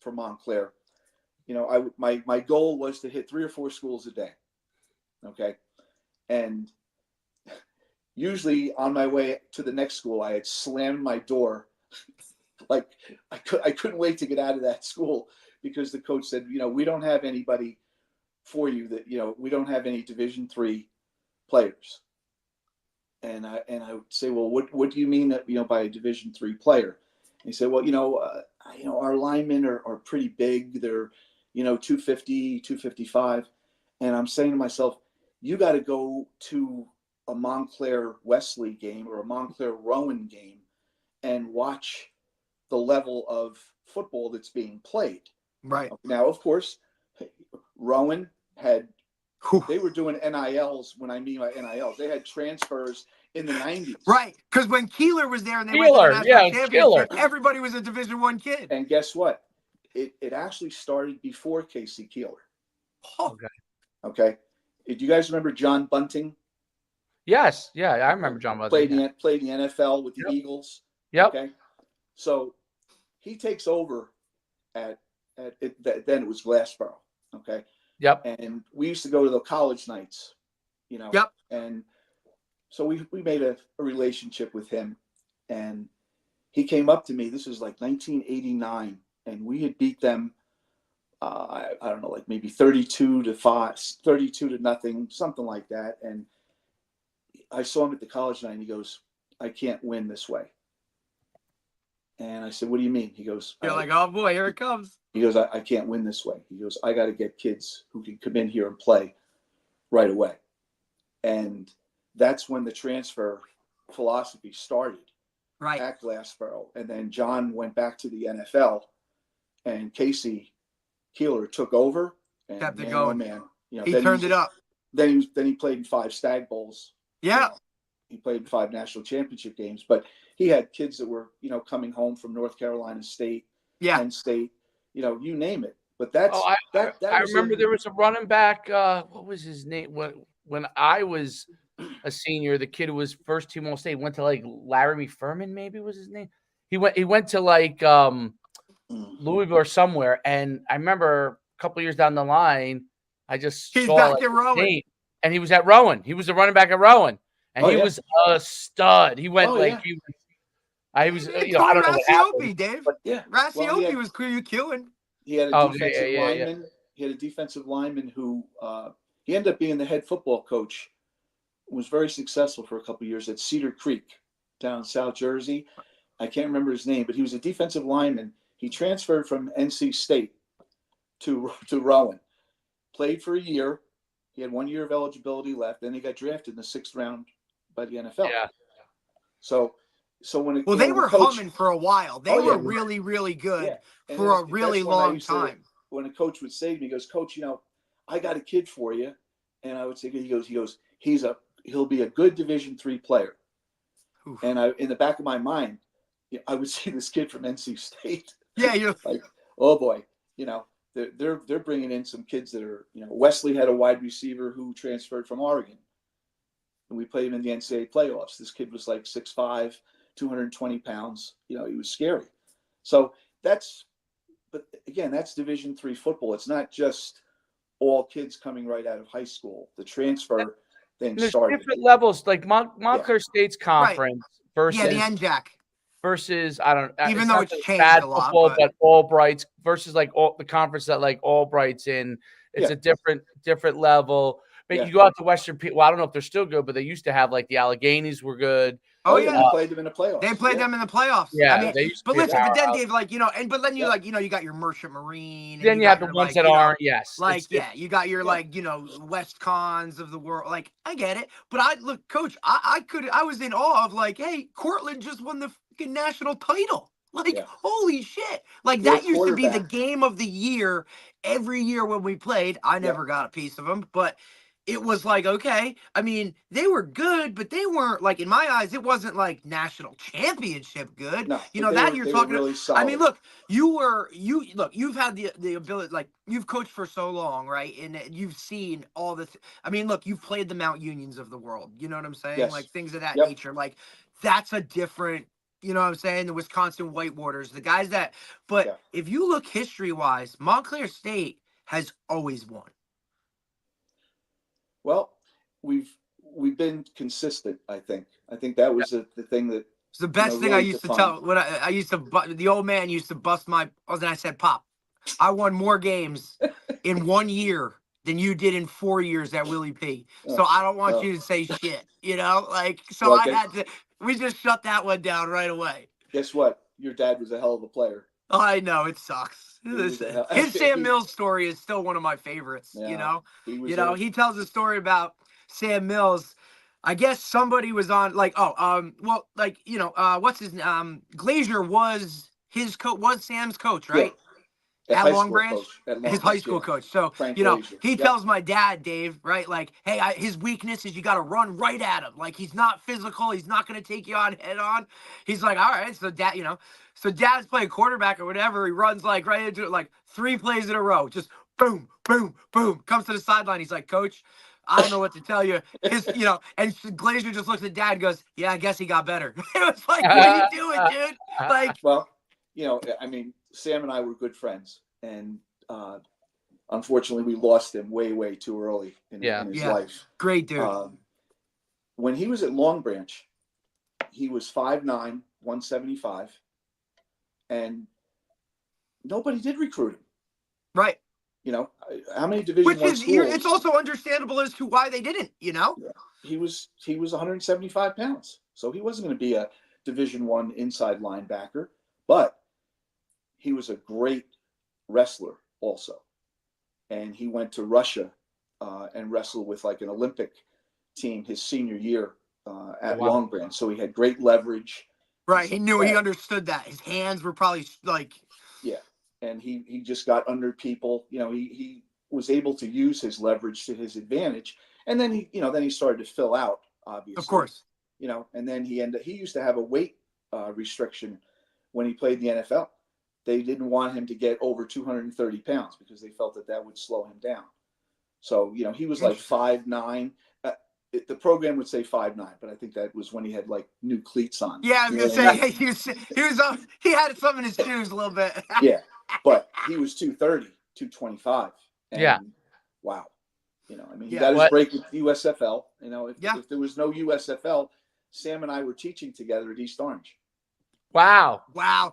for Montclair, my goal was to hit 3 or 4 schools a day. Okay. And usually on my way to the next school, I had slammed my door. Like I couldn't wait to get out of that school because the coach said, we don't have anybody for you that, we don't have any Division III players. And I would say, well, what do you mean that, by a Division III player? And he said, well, our linemen are pretty big. They're, 250, 255. And I'm saying to myself, you got to go to a Montclair Wesley game or a Montclair Rowan game and watch the level of football that's being played. Right. Now, of course, Rowan they were doing NILs. When I mean by NILs, they had transfers in the 90s. Right. Because when Keeler was there and they Keeler, went to the national championship, Keeler. everybody was a Division I kid. And guess what? It actually started before Casey Keeler. Oh. Okay. Do you guys remember John Bunting? Yes. Yeah, I remember John Bunting. Played the NFL with the Eagles. Yep. Okay. So he takes over at then it was Glassboro. Okay. Yep. And we used to go to the college nights, Yep. And so we made a relationship with him, and he came up to me. This was like 1989, and we had beat them. I don't know, like maybe 32-5, 32-0, something like that. And I saw him at the college night, and he goes, "I can't win this way." And I said, "What do you mean?" He goes, "You're like, oh boy, here it comes." He goes, I can't win this way. He goes, "I got to get kids who can come in here and play right away." And that's when the transfer philosophy started, right, at Glassboro. And then John went back to the NFL, and Casey Keeler took over. And kept it going. Oh man, he turned it up. Then he played in 5 Stag Bowls. Yeah. He played in 5 national championship games, but he had kids that were, coming home from North Carolina State, Penn State, you name it. But that's I remember there was a running back. What was his name? When I was a senior, the kid who was first team All State went to like Laramie Furman, maybe was his name. He went to like Louisville or somewhere, and I remember a couple years down the line, I just saw back at Rowan. Name, and he was at Rowan. He was the running back at Rowan, and he was a stud. He went he was. I was, I don't know what happened, Dave. But yeah, Rasiopi was killing. He had a defensive lineman. He had a defensive lineman who he ended up being the head football coach. Was very successful for a couple of years at Cedar Creek down in South Jersey. I can't remember his name, but he was a defensive lineman. He transferred from NC State to Rowan. Played for a year. He had 1 year of eligibility left. Then he got drafted in the 6th round by the NFL. Yeah. So when they were humming for a while. They were really, really good for a really long time. When a coach would say to me, he goes, "Coach, I got a kid for you," and I would say, he goes, he'll be a good Division III player. Oof. And in the back of my mind, I would see this kid from NC State. Yeah, you're like, oh boy, they're bringing in some kids that are, Wesley had a wide receiver who transferred from Oregon, and we played him in the NCAA playoffs. This kid was like 6'5", 220 pounds. He was scary. So that's Division III football. It's not just all kids coming right out of high school. The transfer thing started. Different levels, like Montclair State's conference versus the NJAC versus I don't. Even though it's changed bad a lot, football, but Albright's versus like the conference that like Albright's in. It's a different level. But you go out to Western. Well, I don't know if they're still good, but they used to have like the Alleghenies were good. Oh yeah, they played them in the playoffs. They played them in the playoffs. Yeah, I mean, but listen, but then Dave, but then you you got your Merchant Marine. Then you have the ones that aren't. Yes, you got your West Cons of the world. Like I get it, but Coach, I was in awe of hey, Cortland just won the fucking national title. Holy shit! That used to be the game of the year every year when we played. I never got a piece of them, but. It was okay. I mean, they were good, but they weren't in my eyes. It wasn't national championship good. No, you're talking. Really solid. I mean, look, you've had the ability. You've coached for so long, right? And you've seen all the. I mean, look, you've played the Mount Unions of the world. You know what I'm saying? Yes. Things of that nature. That's a different. You know what I'm saying? The Wisconsin Whitewaters, the guys that. But if you look history-wise, Montclair State has always won. Well, we've been consistent. I think that was the thing that It's the best thing I really used to defined. tell. When I used to, the old man used to bust my. And I said, "Pop, I won more games in 1 year than you did in 4 years at Willie P. So I don't want you to say shit, like." So Well, I had to. We just shut that one down right away. Guess what? Your dad was a hell of a player. I know it sucks. His Sam Mills story is still one of my favorites. Yeah, He tells a story about Sam Mills. I guess somebody was on what's his Glazier was his coach, was Sam's coach, right? Yeah. At Long Branch, his high Branch, school coach. So Frank Glazier. he tells my dad, Dave, right? Like, hey, his weakness is you got to run right at him. Like, he's not physical. He's not going to take you on head on. He's like, all right. So so dad's playing quarterback or whatever. He runs like right into it, like 3 plays in a row, just boom, boom, boom. Comes to the sideline. He's like, Coach, I don't know what to tell you. And Glazier just looks at dad and goes, yeah, I guess he got better. It was like, what are you doing, dude? Like, well, I mean, Sam and I were good friends, and unfortunately, we lost him way, way too early in his life. Great dude. When he was at Long Branch, he was 5'9", 175, and nobody did recruit him. Right. How many Division I schools? It's also understandable as to why they didn't. Yeah. He was 175 pounds, so he wasn't going to be a Division I inside linebacker, but he was a great wrestler also, and he went to Russia and wrestled with like an Olympic team his senior year at Long Branch. So he had great leverage. Right, he understood that. His hands were probably like. Yeah, and he just got under people. He was able to use his leverage to his advantage, and then he started to fill out, obviously. Of course. And then he used to have a weight restriction when he played the NFL. They didn't want him to get over 230 pounds because they felt that would slow him down. So, he was like 5'9". The program would say 5'9", but I think that was when he had like new cleats on. Yeah, I was gonna say he had some in his shoes a little bit. Yeah, but he was 230, 225. And wow. He got his break with USFL. If there was no USFL, Sam and I were teaching together at East Orange. Wow,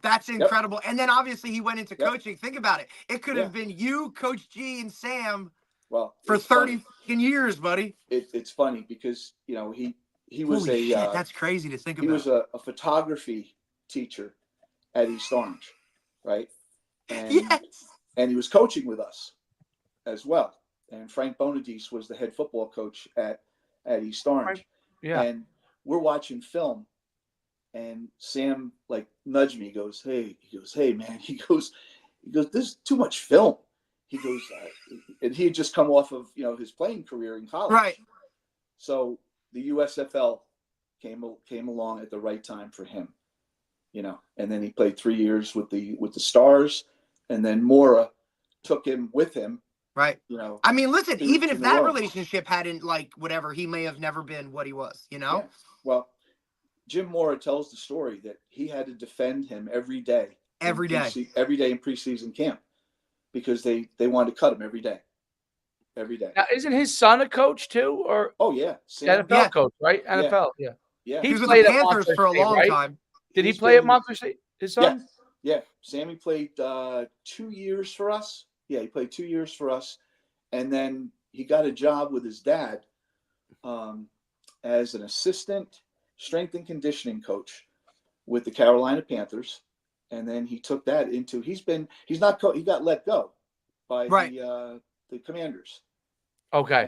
that's incredible. Yep. And then obviously he went into coaching. Think about it. It could have been you, Coach G, and Sam. Well, for 30 years, buddy. It's funny because he was Holy shit, that's crazy to think about. He was a photography teacher at East Orange, right? And and he was coaching with us as well. And Frank Bonadise was the head football coach at East Orange. Yeah. And we're watching film, and Sam like nudged me. He goes, hey man. He goes, there's too much film. He goes, and he had just come off of his playing career in college. Right. So the USFL came along at the right time for him, and then he played 3 years with the Stars, and then Mora took him with him. Right. I mean, listen, even if that relationship hadn't whatever, he may have never been what he was. Yeah. Well, Jim Mora tells the story that he had to defend him every day. Every day in preseason camp. Because they wanted to cut him every day. Now, isn't his son a coach too, or? Oh yeah, NFL coach, right? NFL, yeah. He was with the Panthers for a long time. Did he play at Montclair State? His son? Yeah. Sammy played 2 years for us. Yeah, he played 2 years for us, and then he got a job with his dad as an assistant strength and conditioning coach with the Carolina Panthers. And then he took that into he got let go by the Commanders. Okay.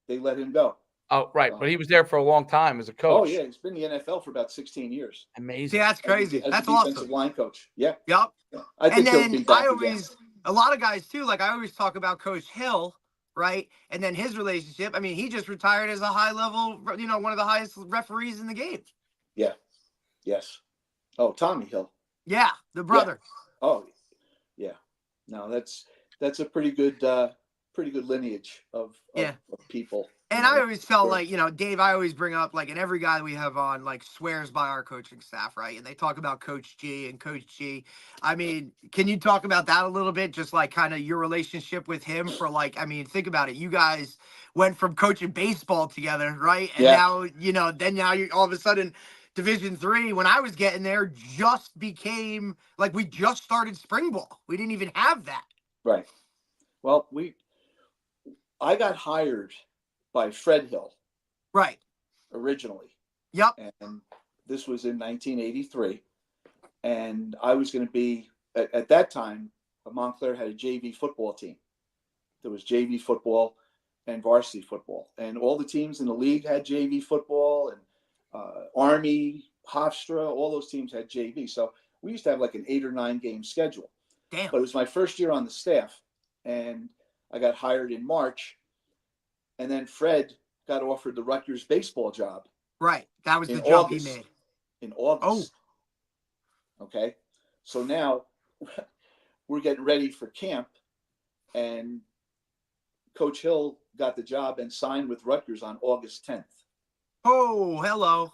They let him go. Oh, right. But he was there for a long time as a coach. Oh yeah, he's been in the NFL for about 16 years. Amazing. Yeah, that's crazy. That's a defensive line coach. Yeah. Yep. Yeah. I think he'll be back again. A lot of guys too, I always talk about Coach Hill, right? And then his relationship. I mean, he just retired as a high level, one of the highest referees in the game. Yeah. Yes. Oh, Tommy Hill. Yeah, the brother. Yeah. Oh, yeah. No, that's a pretty good pretty good lineage of people. And I always felt like, Dave, I always bring up, like, and every guy we have on, like, swears by our coaching staff, right? And they talk about Coach G and Coach G. I mean, can you talk about that a little bit? Just, like, kind of your relationship with him for, like, I mean, think about it. You guys went from coaching baseball together, right? And now, now you all of a sudden, Division III, when I was getting there, just became, like, we just started spring ball. We didn't even have that. Right. Well, I got hired by Fred Hill. Right. Originally. Yep. And this was in 1983. And I was going to be, at that time, Montclair had a JV football team. There was JV football and varsity football. And all the teams in the league had JV football, and Army, Hofstra, all those teams had JV. So we used to have like an 8 or 9 game schedule. Damn. But it was my first year on the staff. And I got hired in March. And then Fred got offered the Rutgers baseball job. Right. That was the jump he made. In August. Oh. Okay. So now we're getting ready for camp. And Coach Hill got the job and signed with Rutgers on August 10th. Oh, hello.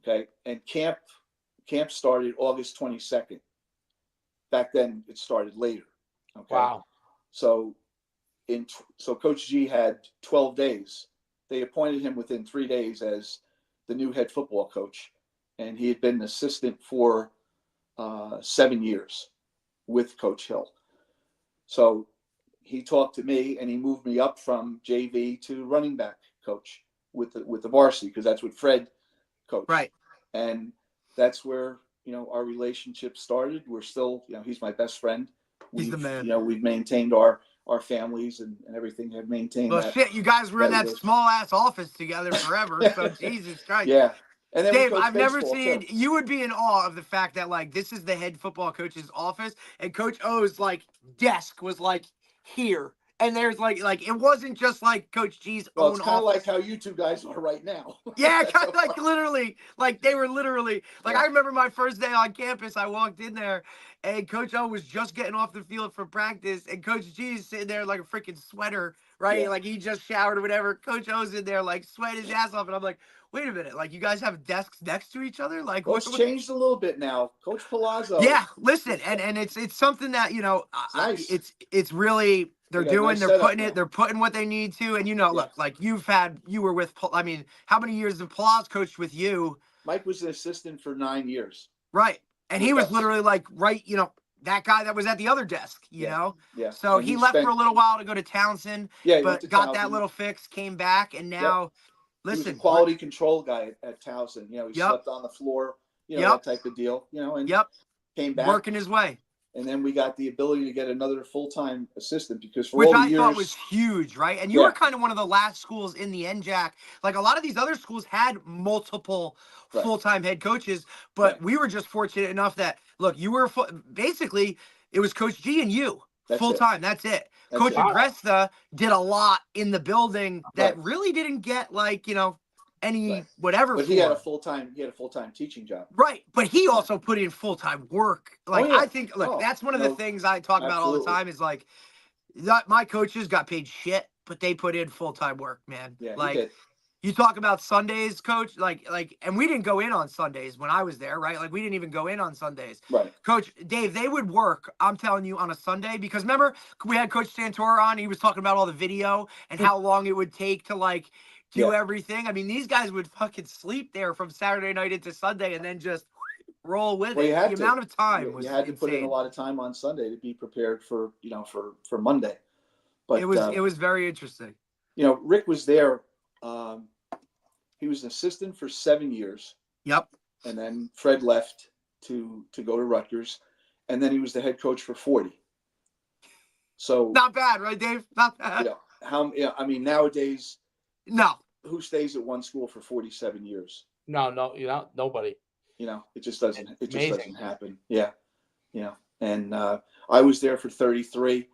Okay. And camp started August 22nd. Back then it started later. Okay. Wow. So Coach G had 12 days. They appointed him within 3 days as the new head football coach. And he had been an assistant for 7 years with Coach Hill. So he talked to me and he moved me up from JV to running back coach with the varsity, because that's what Fred coached. Right. And that's where, our relationship started. We're still, he's my best friend. He's the man. We've maintained our families and everything, have maintained well, that. Shit, you guys were in that small ass office together forever. So Jesus Christ. Yeah. And then Dave, I've never seen too. You would be in awe of the fact that, like, this is the head football coach's office, and Coach O's like desk was like here. And there's like it wasn't just like Coach G's own office. It's kind of like how you two guys are right now. Yeah, kind of like literally, like they were literally, like, I remember my first day on campus, I walked in there and Coach O was just getting off the field for practice, and Coach G's sitting there like a freaking sweater, right? Yeah. Like he just showered or whatever. Coach O's in there like sweating his ass off, and I'm like, wait a minute, like you guys have desks next to each other? Like, well, it's changed a little bit now. Coach Palazzo. Yeah, listen, and it's something that, it's nice. It's really, they're putting what they need to. And, look, like you were with, I mean, how many years have Palaz coached with you? Mike was an assistant for 9 years. Right. And he was literally like, that guy that was at the other desk, you know? Yeah. So he left for a little while to go to Townsend, but got that little fix, came back, and now, listen. He was a quality control guy at Townsend. He slept on the floor, that type of deal, and came back. Working his way. And then we got the ability to get another full-time assistant, because for which all the I years, thought was huge, right? And you were kind of one of the last schools in the NJAC. Like a lot of these other schools had multiple full-time head coaches, but we were just fortunate enough that, look, you were basically, it was Coach G and you full-time. That's it. Coach Agresta did a lot in the building that really didn't get any whatever. But he had a full-time teaching job. Right. But he also put in full-time work. Like, I think, look, that's one of the things I talk about all the time is like, my coaches got paid shit, but they put in full-time work, man. Yeah, like, you talk about Sundays, coach, and we didn't go in on Sundays when I was there, right? Like, we didn't even go in on Sundays. Right. Coach Dave, they would work, I'm telling you, on a Sunday, because remember, we had Coach Santora on, he was talking about all the video and how long it would take to, do everything. I mean, these guys would fucking sleep there from Saturday night into Sunday and then just roll with it. The amount of time was insane. You had to put in a lot of time on Sunday to be prepared for, for Monday. But it was very interesting. Rick was there. He was an assistant for 7 years. Yep. And then Fred left to go to Rutgers, and then he was the head coach for 40. So not bad, right, Dave? Not bad. I mean, nowadays, no. Who stays at one school for 47 years? No, nobody. It just doesn't. It just doesn't happen. Yeah, And I was there for 33.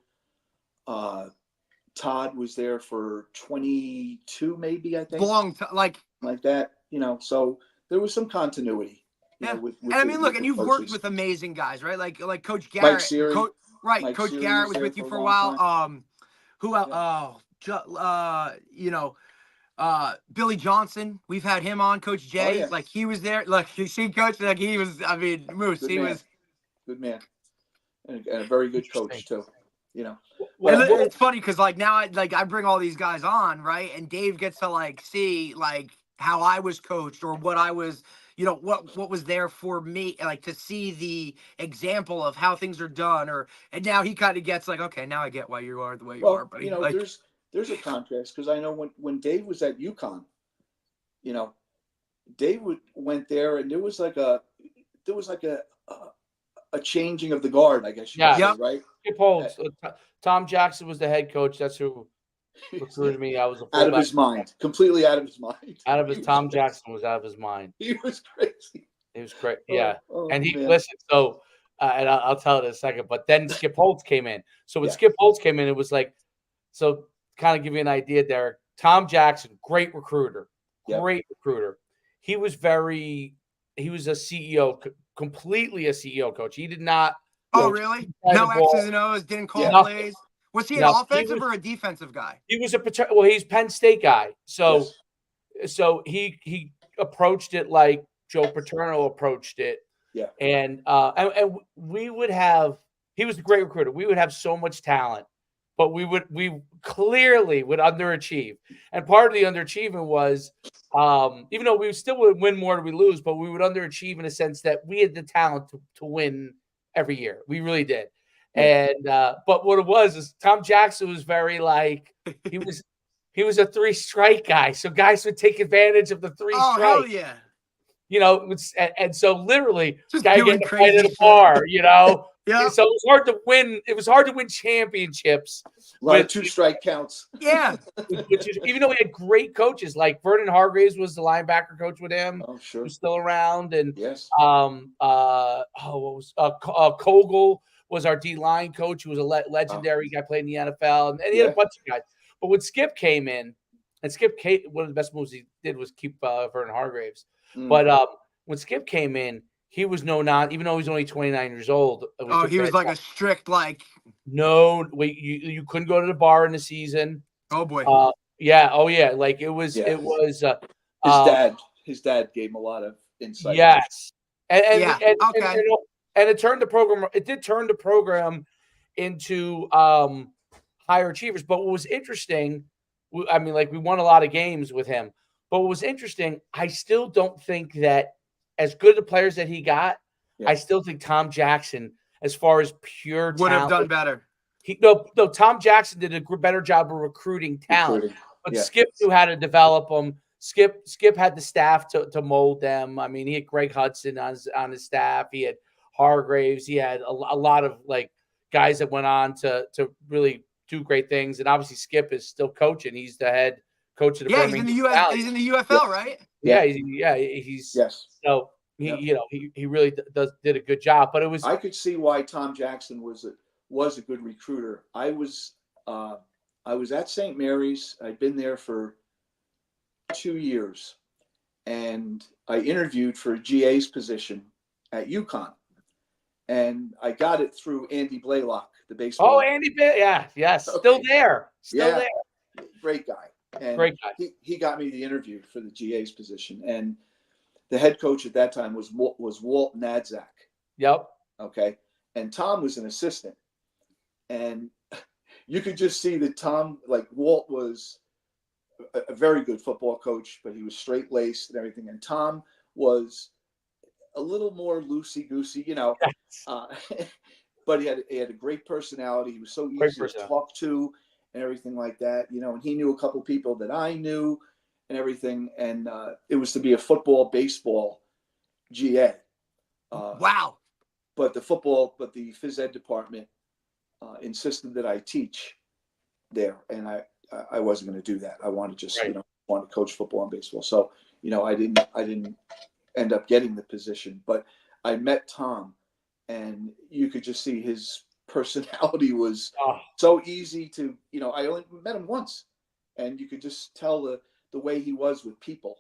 Todd was there for 22, maybe, I think. Long like that. So there was some continuity. Yeah. And I mean, look, and you've worked with amazing guys, right? Like Coach Garrett. Mike Seary. Coach Garrett was with you for a while. Who else? Billy Johnson. We've had him on. Coach Jay. yeah. Like he was there. Like you see, Coach. Like he was. I mean, Moose. Good He man. was. Good man. And a very good coach too. Well, It's funny because like now I bring all these guys on, right? And Dave gets to like see like how I was coached or what I was, what was there for me, like to see the example of how things are done. And now he kind of gets like, okay, now I get why you are the way you are, buddy. Like, there's a contrast because I know when Dave was at Yukon, Dave went there and there was like a changing of the guard, I guess you could say, right? Skip Holtz. Tom Jackson was the head coach. That's who recruited me. I was a out of his mind, completely out of his mind. Tom Jackson was out of his mind. He was crazy. He was great. Yeah. And he man. listened. So, and I'll tell it in a second, but then Skip Holtz came in. So when Skip Holtz came in, it was like, so kind of give you an idea, Derek. Tom Jackson, great recruiter. Great recruiter. He was a CEO, completely a CEO coach. He did not. Oh, really? No X's and O's, didn't call plays. Was he an offensive or a defensive guy? He was he's Penn State guy. So he approached it like Joe Paterno approached it. Yeah. And we would have, he was a great recruiter. We would have so much talent, but we clearly would underachieve. And part of the underachieving was, even though we still would win more than we lose, but we would underachieve in a sense that we had the talent to win every year. We really did. And but what it was is Tom Jackson was very like he was a 3-strike guy. So guys would take advantage of the 3 strike. Oh, hell yeah. And so literally Just guy doing getting a crazy fight at a bar, Yeah. So it was hard to win. It was hard to win championships. A lot of 2-strike counts. Yeah. Which is, even though we had great coaches, like Vernon Hargraves was the linebacker coach with him. Oh, sure. Who's still around. And yes. Kogel was our D-line coach, who was a legendary guy, played in the NFL. And he had a bunch of guys. But when Skip came in, and one of the best moves he did was keep Vernon Hargraves. But when Skip came in, he was even though he's only 29 years old. He was like a strict, like. No, you couldn't go to the bar in the season. Oh boy. Yeah. Oh yeah. Like it was. His dad gave him a lot of insight. Yes. And it turned the program. It did turn the program into higher achievers. But what was interesting, we won a lot of games with him. But what was interesting, I still don't think that as good the players that he got, I still think Tom Jackson, as far as pure would talent, have done better. Tom Jackson did a better job of recruiting talent. But Skip knew how to develop them. Skip had the staff to mold them. I mean, he had Greg Hudson on his staff. He had Hargraves. He had a lot of like guys that went on to really do great things. And obviously, Skip is still coaching. He's the head coach of the Birmingham. He's in the UFL, right? Yeah, he's so he really did a good job. But it was, I could see why Tom Jackson was a good recruiter. I was at St. Mary's. I'd been there for 2 years, and I interviewed for a GA's position at Yukon, and I got it through Andy Blaylock, the baseball. Oh, Andy, yes, okay. Still there. Great guy. And great guy. He got me the interview for the GA's position, and the head coach at that time was Walt Nadzak. Yep. Okay, and Tom was an assistant, and you could just see that Walt was a very good football coach, but he was straight-laced and everything. And Tom was a little more loosey-goosey, but he had a great personality. He was so easy to talk to and everything like that, and he knew a couple people that I knew and everything. And it was to be a football, baseball GA. Wow. But the phys ed department insisted that I teach there. And I wasn't going to do that. I wanted to just, want to coach football and baseball. So, I didn't end up getting the position, but I met Tom, and you could just see his personality was so easy to, I only met him once, and you could just tell the way he was with people.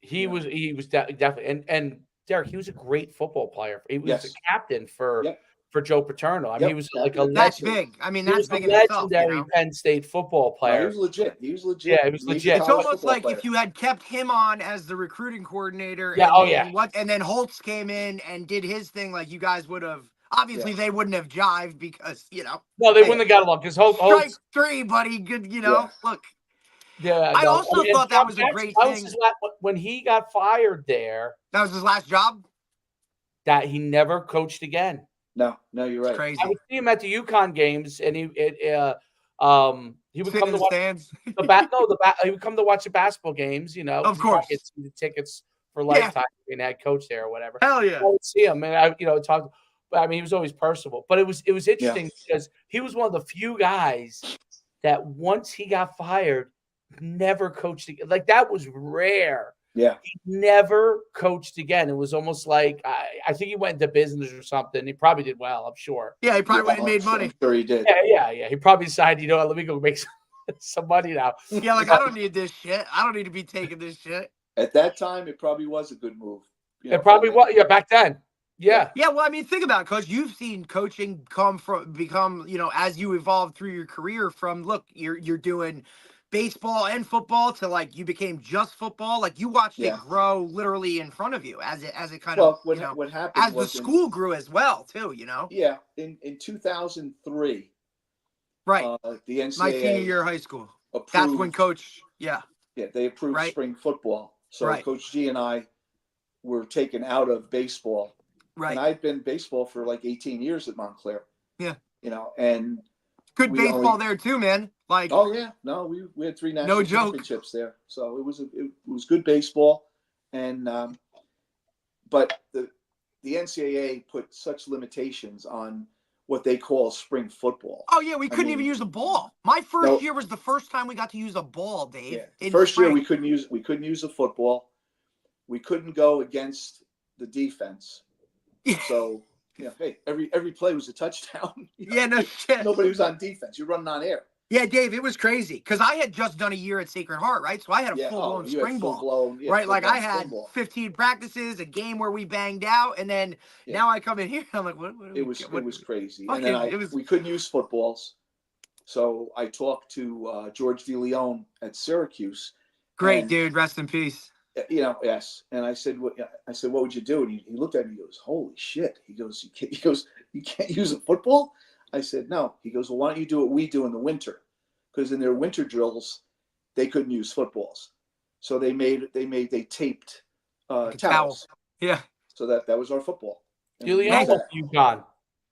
He was definitely, and Derek, he was a great football player. He was a captain for for Joe Paterno. I mean, he was like a That's legend. big. I mean, He that's was a big in itself. legendary Penn State football No, he player. was legit. He was legit. Yeah, he was legit. It's almost like if you had kept him on as the recruiting coordinator, and then Holtz came in and did his thing, like you guys would have. Obviously, they wouldn't have jived because No, they wouldn't have got along because Holtz. Strike three, buddy. Good, look. Yeah, I also thought that was a great thing. When he got fired there, that was his last job. That he never coached again. No, you're right. It's crazy. I would see him at the Yukon games, and he would come to watch he would come to watch the basketball games. Of course, get the tickets for lifetime being head coach there or whatever. Hell yeah, I would see him, and I talk. But I mean, he was always personable. But it was interesting because he was one of the few guys that once he got fired, never coached again. Like that was rare. Yeah, he never coached again. It was almost like I think he went into business or something. He probably did well, I'm sure. Yeah, he probably went and made money. I'm sure he did. Yeah. He probably decided, let me go make some money now. Yeah, like I don't need this shit. I don't need to be taking this shit. At that time, it probably was a good move. It probably was. Yeah, back then. Yeah. Yeah, well, I mean, think about it, because you've seen coaching become, as you evolve through your career from, look, you're doing baseball and football to like you became just football. Like you watched it grow literally in front of you as it kind of what happened as the school grew as well too. Yeah, in 2003, right? The NCAA, my senior year of high school. Approved, that's when Coach. Yeah, they approved spring football. So Coach G and I were taken out of baseball. Right. And I'd been baseball for like 18 years at Montclair. Yeah. And good baseball there too, man. Like, oh yeah, no, we had 3 national championships there, so it was good baseball, and but the NCAA put such limitations on what they call spring football. Oh yeah, we couldn't even use a ball. My first year was the first time we got to use a ball, Dave. Yeah. First year we couldn't use a football. We couldn't go against the defense. So hey, every play was a touchdown. Yeah, no shit. Nobody was on defense. You're running on air. Yeah, Dave, it was crazy because I had just done a year at Sacred Heart, right? So I had a full-blown spring ball, right? Like I had 15 practices, a game where we banged out, and then now I come in here, I'm like, what it was crazy. And then we couldn't use footballs, so I talked to George DeLeon at Syracuse. Great dude, rest in peace. Yes. And I said, what would you do? And he looked at me. He goes, holy shit. He goes, you can't use a football? I said, no. He goes, well, why don't you do what we do in the winter? Because in their winter drills, they couldn't use footballs. So they taped towels. Yeah. So that was our football. DeLeon was Yukon.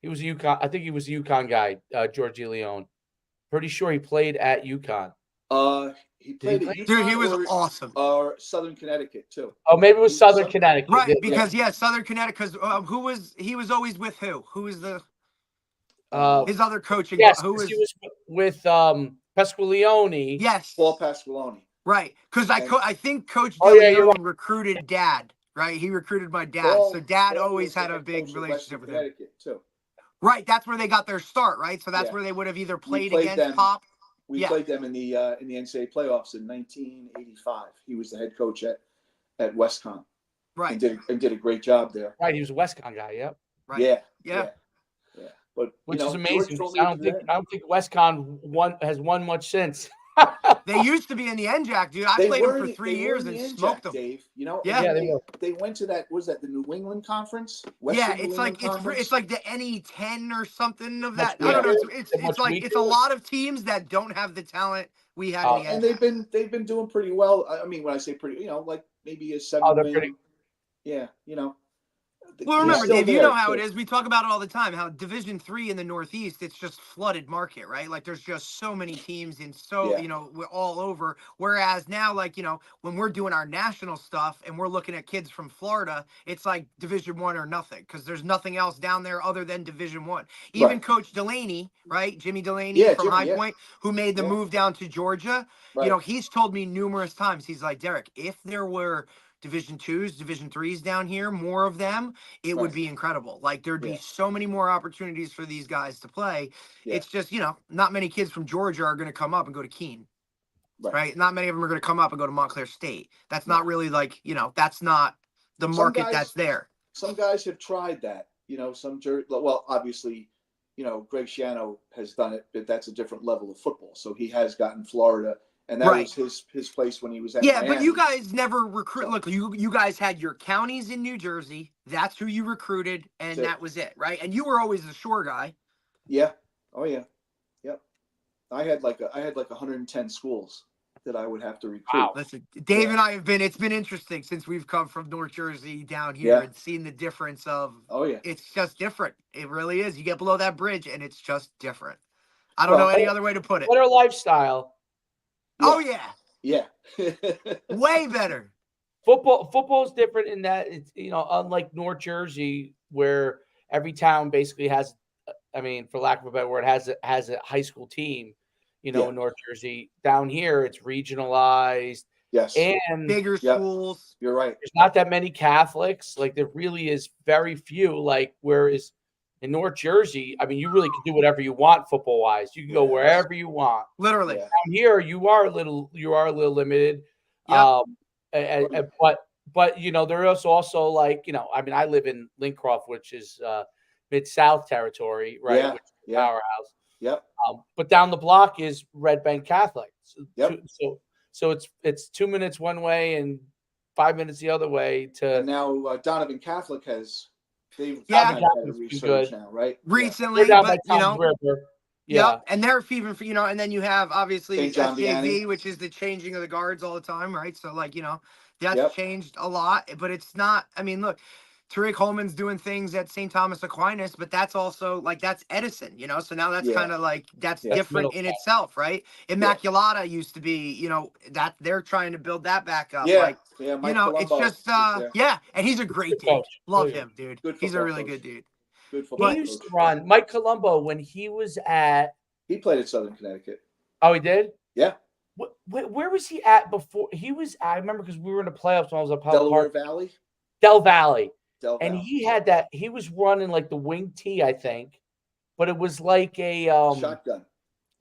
He was a Yukon. I think he was a Yukon guy, George DeLeon. Pretty sure he played at Yukon. He played at Yukon. Dude, he was awesome. Or Southern Connecticut too. Oh, maybe it was Southern Connecticut. Right, because Southern Connecticut. Because he was always with who? Who was the his other coaching? Yes, he was with Pasqualeone. Yes, Paul Pasqualeone. Right, because I think Coach DeLeon recruited Dad. Right, he recruited my dad. So Dad always had a big relationship with him. Too. Right, that's where they got their start. Right, so that's where they would have either played against Pop. We played them in the NCAA playoffs in 1985. He was the head coach at WestCon. Right. And did a great job there. Right. He was a WestCon guy. Yep. Right. Yeah. But which is amazing. I don't think WestCon has won much since. They used to be in the NJAC, dude. I played them for 3 years and smoked them. Dave, they went to that. Was that the New England Conference? It's like the NE10 or something of that. I don't know. It's a lot of teams that don't have the talent we had in the NJAC. And they've been doing pretty well. I mean, when I say pretty, like maybe a 7 win. Yeah, Well, remember, Dave, you know how it is. We talk about it all the time, how Division III in the Northeast, it's just flooded market, right? Like there's just so many teams and we're all over. Whereas now, like, when we're doing our national stuff and we're looking at kids from Florida, it's like Division I or nothing because there's nothing else down there other than Division I. Even Coach Delaney, right? Jimmy Delaney from High Point, who made the move down to Georgia. Right. He's told me numerous times, he's like, Derek, if there were Division IIs, Division IIIs down here, more of them, it would be incredible. Like there'd be so many more opportunities for these guys to play. Yeah. It's just, not many kids from Georgia are going to come up and go to Keene. Right? Not many of them are going to come up and go to Montclair State. That's not really like, that's not the market that's there. Some guys have tried that, some jersey. Well, obviously, Greg Schiano has done it, but that's a different level of football. So he has gotten Florida, and that was his place when he was at Yeah, Miami. but you guys never recruit. Look, you guys had your counties in New Jersey. That's who you recruited, and that was it, right? And you were always the shore guy. Yeah. Oh yeah. Yep. I had like 110 schools that I would have to recruit. Wow. Listen, Dave and I it's been interesting since we've come from North Jersey down here and seen the difference of, it's just different. It really is. You get below that bridge and it's just different. I don't know any other way to put it. Better lifestyle. Yeah. Oh yeah. Yeah. Way better. Football is different in that it's, unlike North Jersey where every town basically has, for lack of a better word, has a high school team. In North Jersey. Down here, it's regionalized. Yes. And bigger schools. You're right. There's not that many Catholics. Like, there really is very few. Like, whereas in North Jersey, you really can do whatever you want football-wise. You can go wherever you want. Literally. Down here, you are a little limited. Yep. But there is also like, I live in Lincroft, which is Mid-South territory, right? Which is powerhouse. Yep. But down the block is Red Bank Catholic. So it's 2 minutes one way and 5 minutes the other way. And now Donovan Catholic they've had a research now, right? Recently, but River. Yeah, and they're even for and then you have obviously St. SJV, which is the changing of the guards all the time, right? So like that's changed a lot, but it's not. Look. Tariq Holman's doing things at St. Thomas Aquinas, but that's also that's Edison, so now that's kind of like that's different in itself, right? Immaculata used to be, that they're trying to build that back up. Mike it's just and he's a great dude. Coach. Love him, dude. He's a really good dude. Good football. He used to run Mike Colombo when he was at. He played at Southern Connecticut. Oh, he did? Yeah. Where was he at before? He was. I remember because we were in the playoffs when I was at Delaware Valley. Del Valley. And he had that. He was running like the wing T, I think, but it was like a shotgun.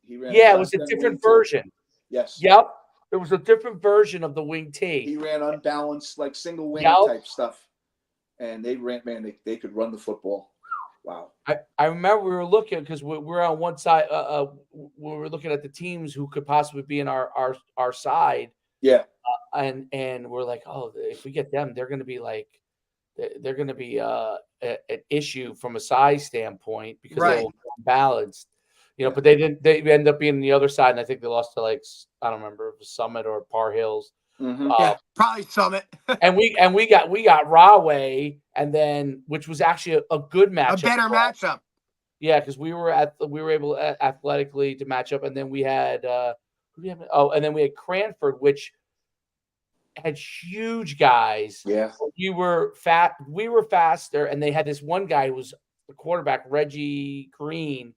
He ran. Yeah, it was a different version. Yes. Yep. It was a different version of the wing T. He ran unbalanced, like single wing type stuff, and they ran. Man, they could run the football. Wow. I remember we were looking because we were on one side. We were looking at the teams who could possibly be in our side. Yeah. And we're like, oh, if we get them, they're going to be like. They're going to be an issue from a size standpoint because they will be unbalanced, But they didn't. They ended up being on the other side, and I think they lost to I don't remember if it was Summit or Par Hills. Mm-hmm. Probably Summit. and we got Rahway, and then which was actually a good matchup, a better matchup. Yeah, because we were able athletically to match up, and then we had and then we had Cranford, which had huge guys. Yeah. We were faster, and they had this one guy who was the quarterback, Reggie Green.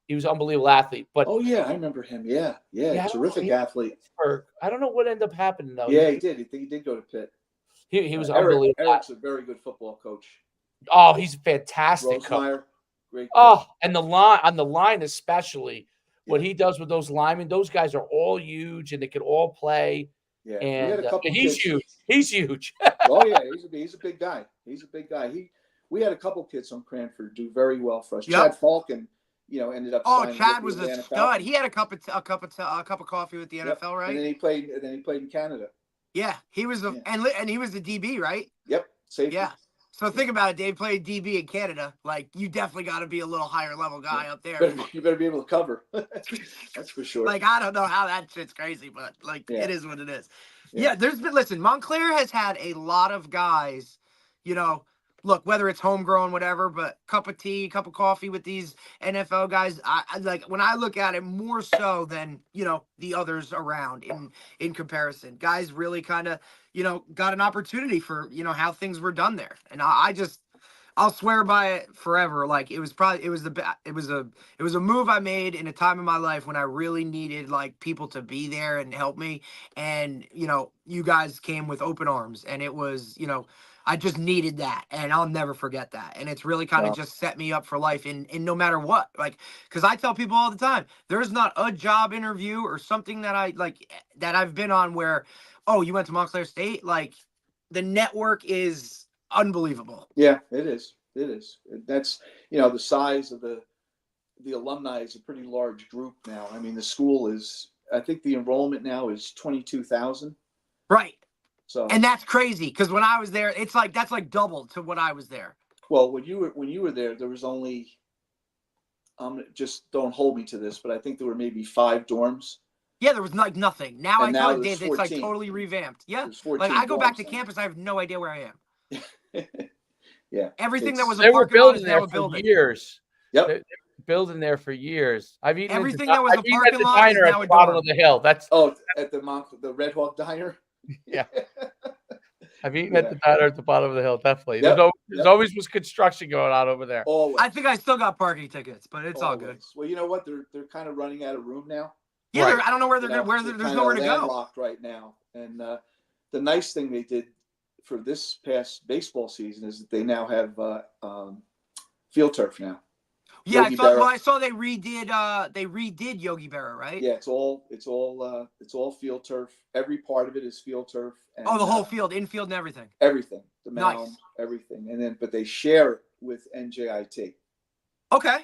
He was an unbelievable athlete. But I remember him. Yeah, terrific athlete. I don't know what ended up happening though. Yeah, he did. He did go to Pitt. He was unbelievable. Eric's a very good football coach. Oh, he's a fantastic coach. Great coach. Oh, and the line especially, what he does with those linemen, those guys are all huge and they could all play. Yeah, and he's huge. He's huge. Oh yeah, he's a big guy. We had a couple kids from Cranford do very well for us. Chad Falcon, ended up. Oh, Chad was a stud. He had a cup of coffee with the NFL, right? And then he played in Canada. Yeah, he was and he was the DB, right? Yep, safety. Yeah. So think about it, Dave played DB in Canada. Like, you definitely got to be a little higher level guy up there. You better be able to cover. That's for sure. Like, I don't know how that shit's crazy, but it is what it is. Yeah, listen, Montclair has had a lot of guys, look, whether it's homegrown, whatever, but cup of tea, cup of coffee with these NFL guys. I like when I look at it more so than, the others around in comparison. Guys really kind of, got an opportunity for, how things were done there. And I'll swear by it forever. Like it was a move I made in a time in my life when I really needed like people to be there and help me. And, you guys came with open arms, and it was, I just needed that, and I'll never forget that. And it's really kind of just set me up for life in no matter what. Like, because I tell people all the time, there's not a job interview or something that I've been on where, oh, you went to Montclair State? Like, the network is unbelievable. Yeah, it is. It is. That's, you know, the size of the alumni is a pretty large group now. I mean, the school is, I think the enrollment now is 22,000. Right. So, and that's crazy because when I was there, that's like double to what I was there. well, when you were there was only, just don't hold me to this, but I think there were maybe 5 dorms. Yeah, there was like nothing. Now And I tell now you, there's Dave, it's like 14. totally revamped. Yeah, There's 14 like I go back dorms to now. campus, I have no idea where I am. Yeah. Everything that was a They were parking lot building is there now a for building. Yep. years. They were building there for years. I've eaten Everything that was a I've eaten at parking the lot is diner at now the a bottom dorm. of the hill. That's At the Red Hawk Diner. yeah. I've eaten Yeah. at the diner at the bottom of the hill. Definitely. Yep. There's always was construction going on over there. Always. I think I still got parking tickets, but it's all good. Well, you know what? They're kind of running out of room now. Yeah, Right. I don't know where they're You know, going. they're There's kinda nowhere to go. landlocked right now. And the nice thing they did for this past baseball season is that they now have field turf now. Yeah, Yogi Berra. I saw they redid Yogi Berra, right? Yeah, it's all field turf. Every part of it is field turf. And, Oh, the whole field, infield, and everything. everything, the mound, Nice. everything, but they share it with NJIT. Okay.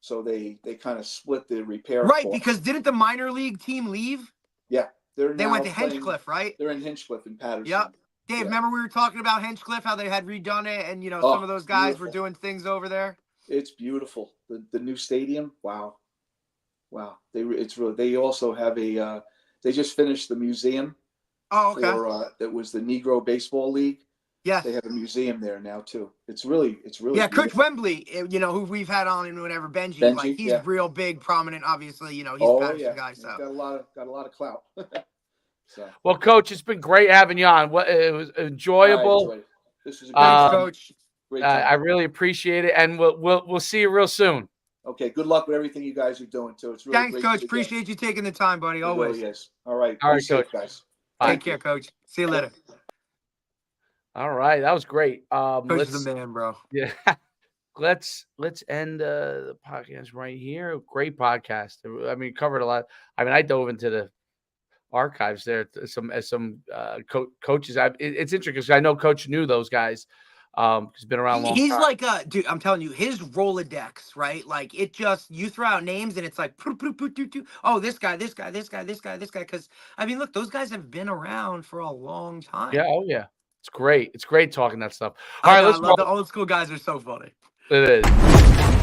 So they kind of split the repair. Right, cost. because didn't the minor league team leave? Yeah, They now went to playing- Hinchcliffe, right? They're in Hinchcliffe in Patterson. Yep. Dave, Yeah. remember we were talking about Hinchcliffe, how they had redone it, and some of those guys were doing things over there. It's beautiful. The new stadium. Wow. They also have they just finished the museum. Oh, okay. That was the Negro Baseball League. Yes. They have a museum there now too. It's really Yeah, Coach beautiful. Wembley, who we've had on and whatever, Benji, like he's yeah. real big, prominent. Obviously, he's a Patterson guy. He's So got a lot of clout. So Well, Coach, it's been great having you on. It was enjoyable. I enjoyed it. This was a thanks, great, Coach. great time. I really appreciate it, and we'll see you real soon. Okay, good luck with everything you guys are doing too. It's really Thanks, great Coach. to Appreciate you taking the time, buddy. It Always. really is. All right. All right, Be safe, Coach. guys. Bye. Take care, Coach. See you later. All right, that was great. Coach is the man, bro. Yeah. Let's end the podcast right here. Great podcast. I mean, covered a lot. I mean, I dove into the archives there. Some coaches. It's interesting because I know Coach knew those guys. He's been around a long time. He's like dude. I'm telling you, his Rolodex, right? Like you throw out names and it's like, oh, this guy. Because I mean, look, those guys have been around for a long time. Yeah. Oh yeah. It's great. It's great talking that stuff. All right, let's go. The old school guys are so funny. It is.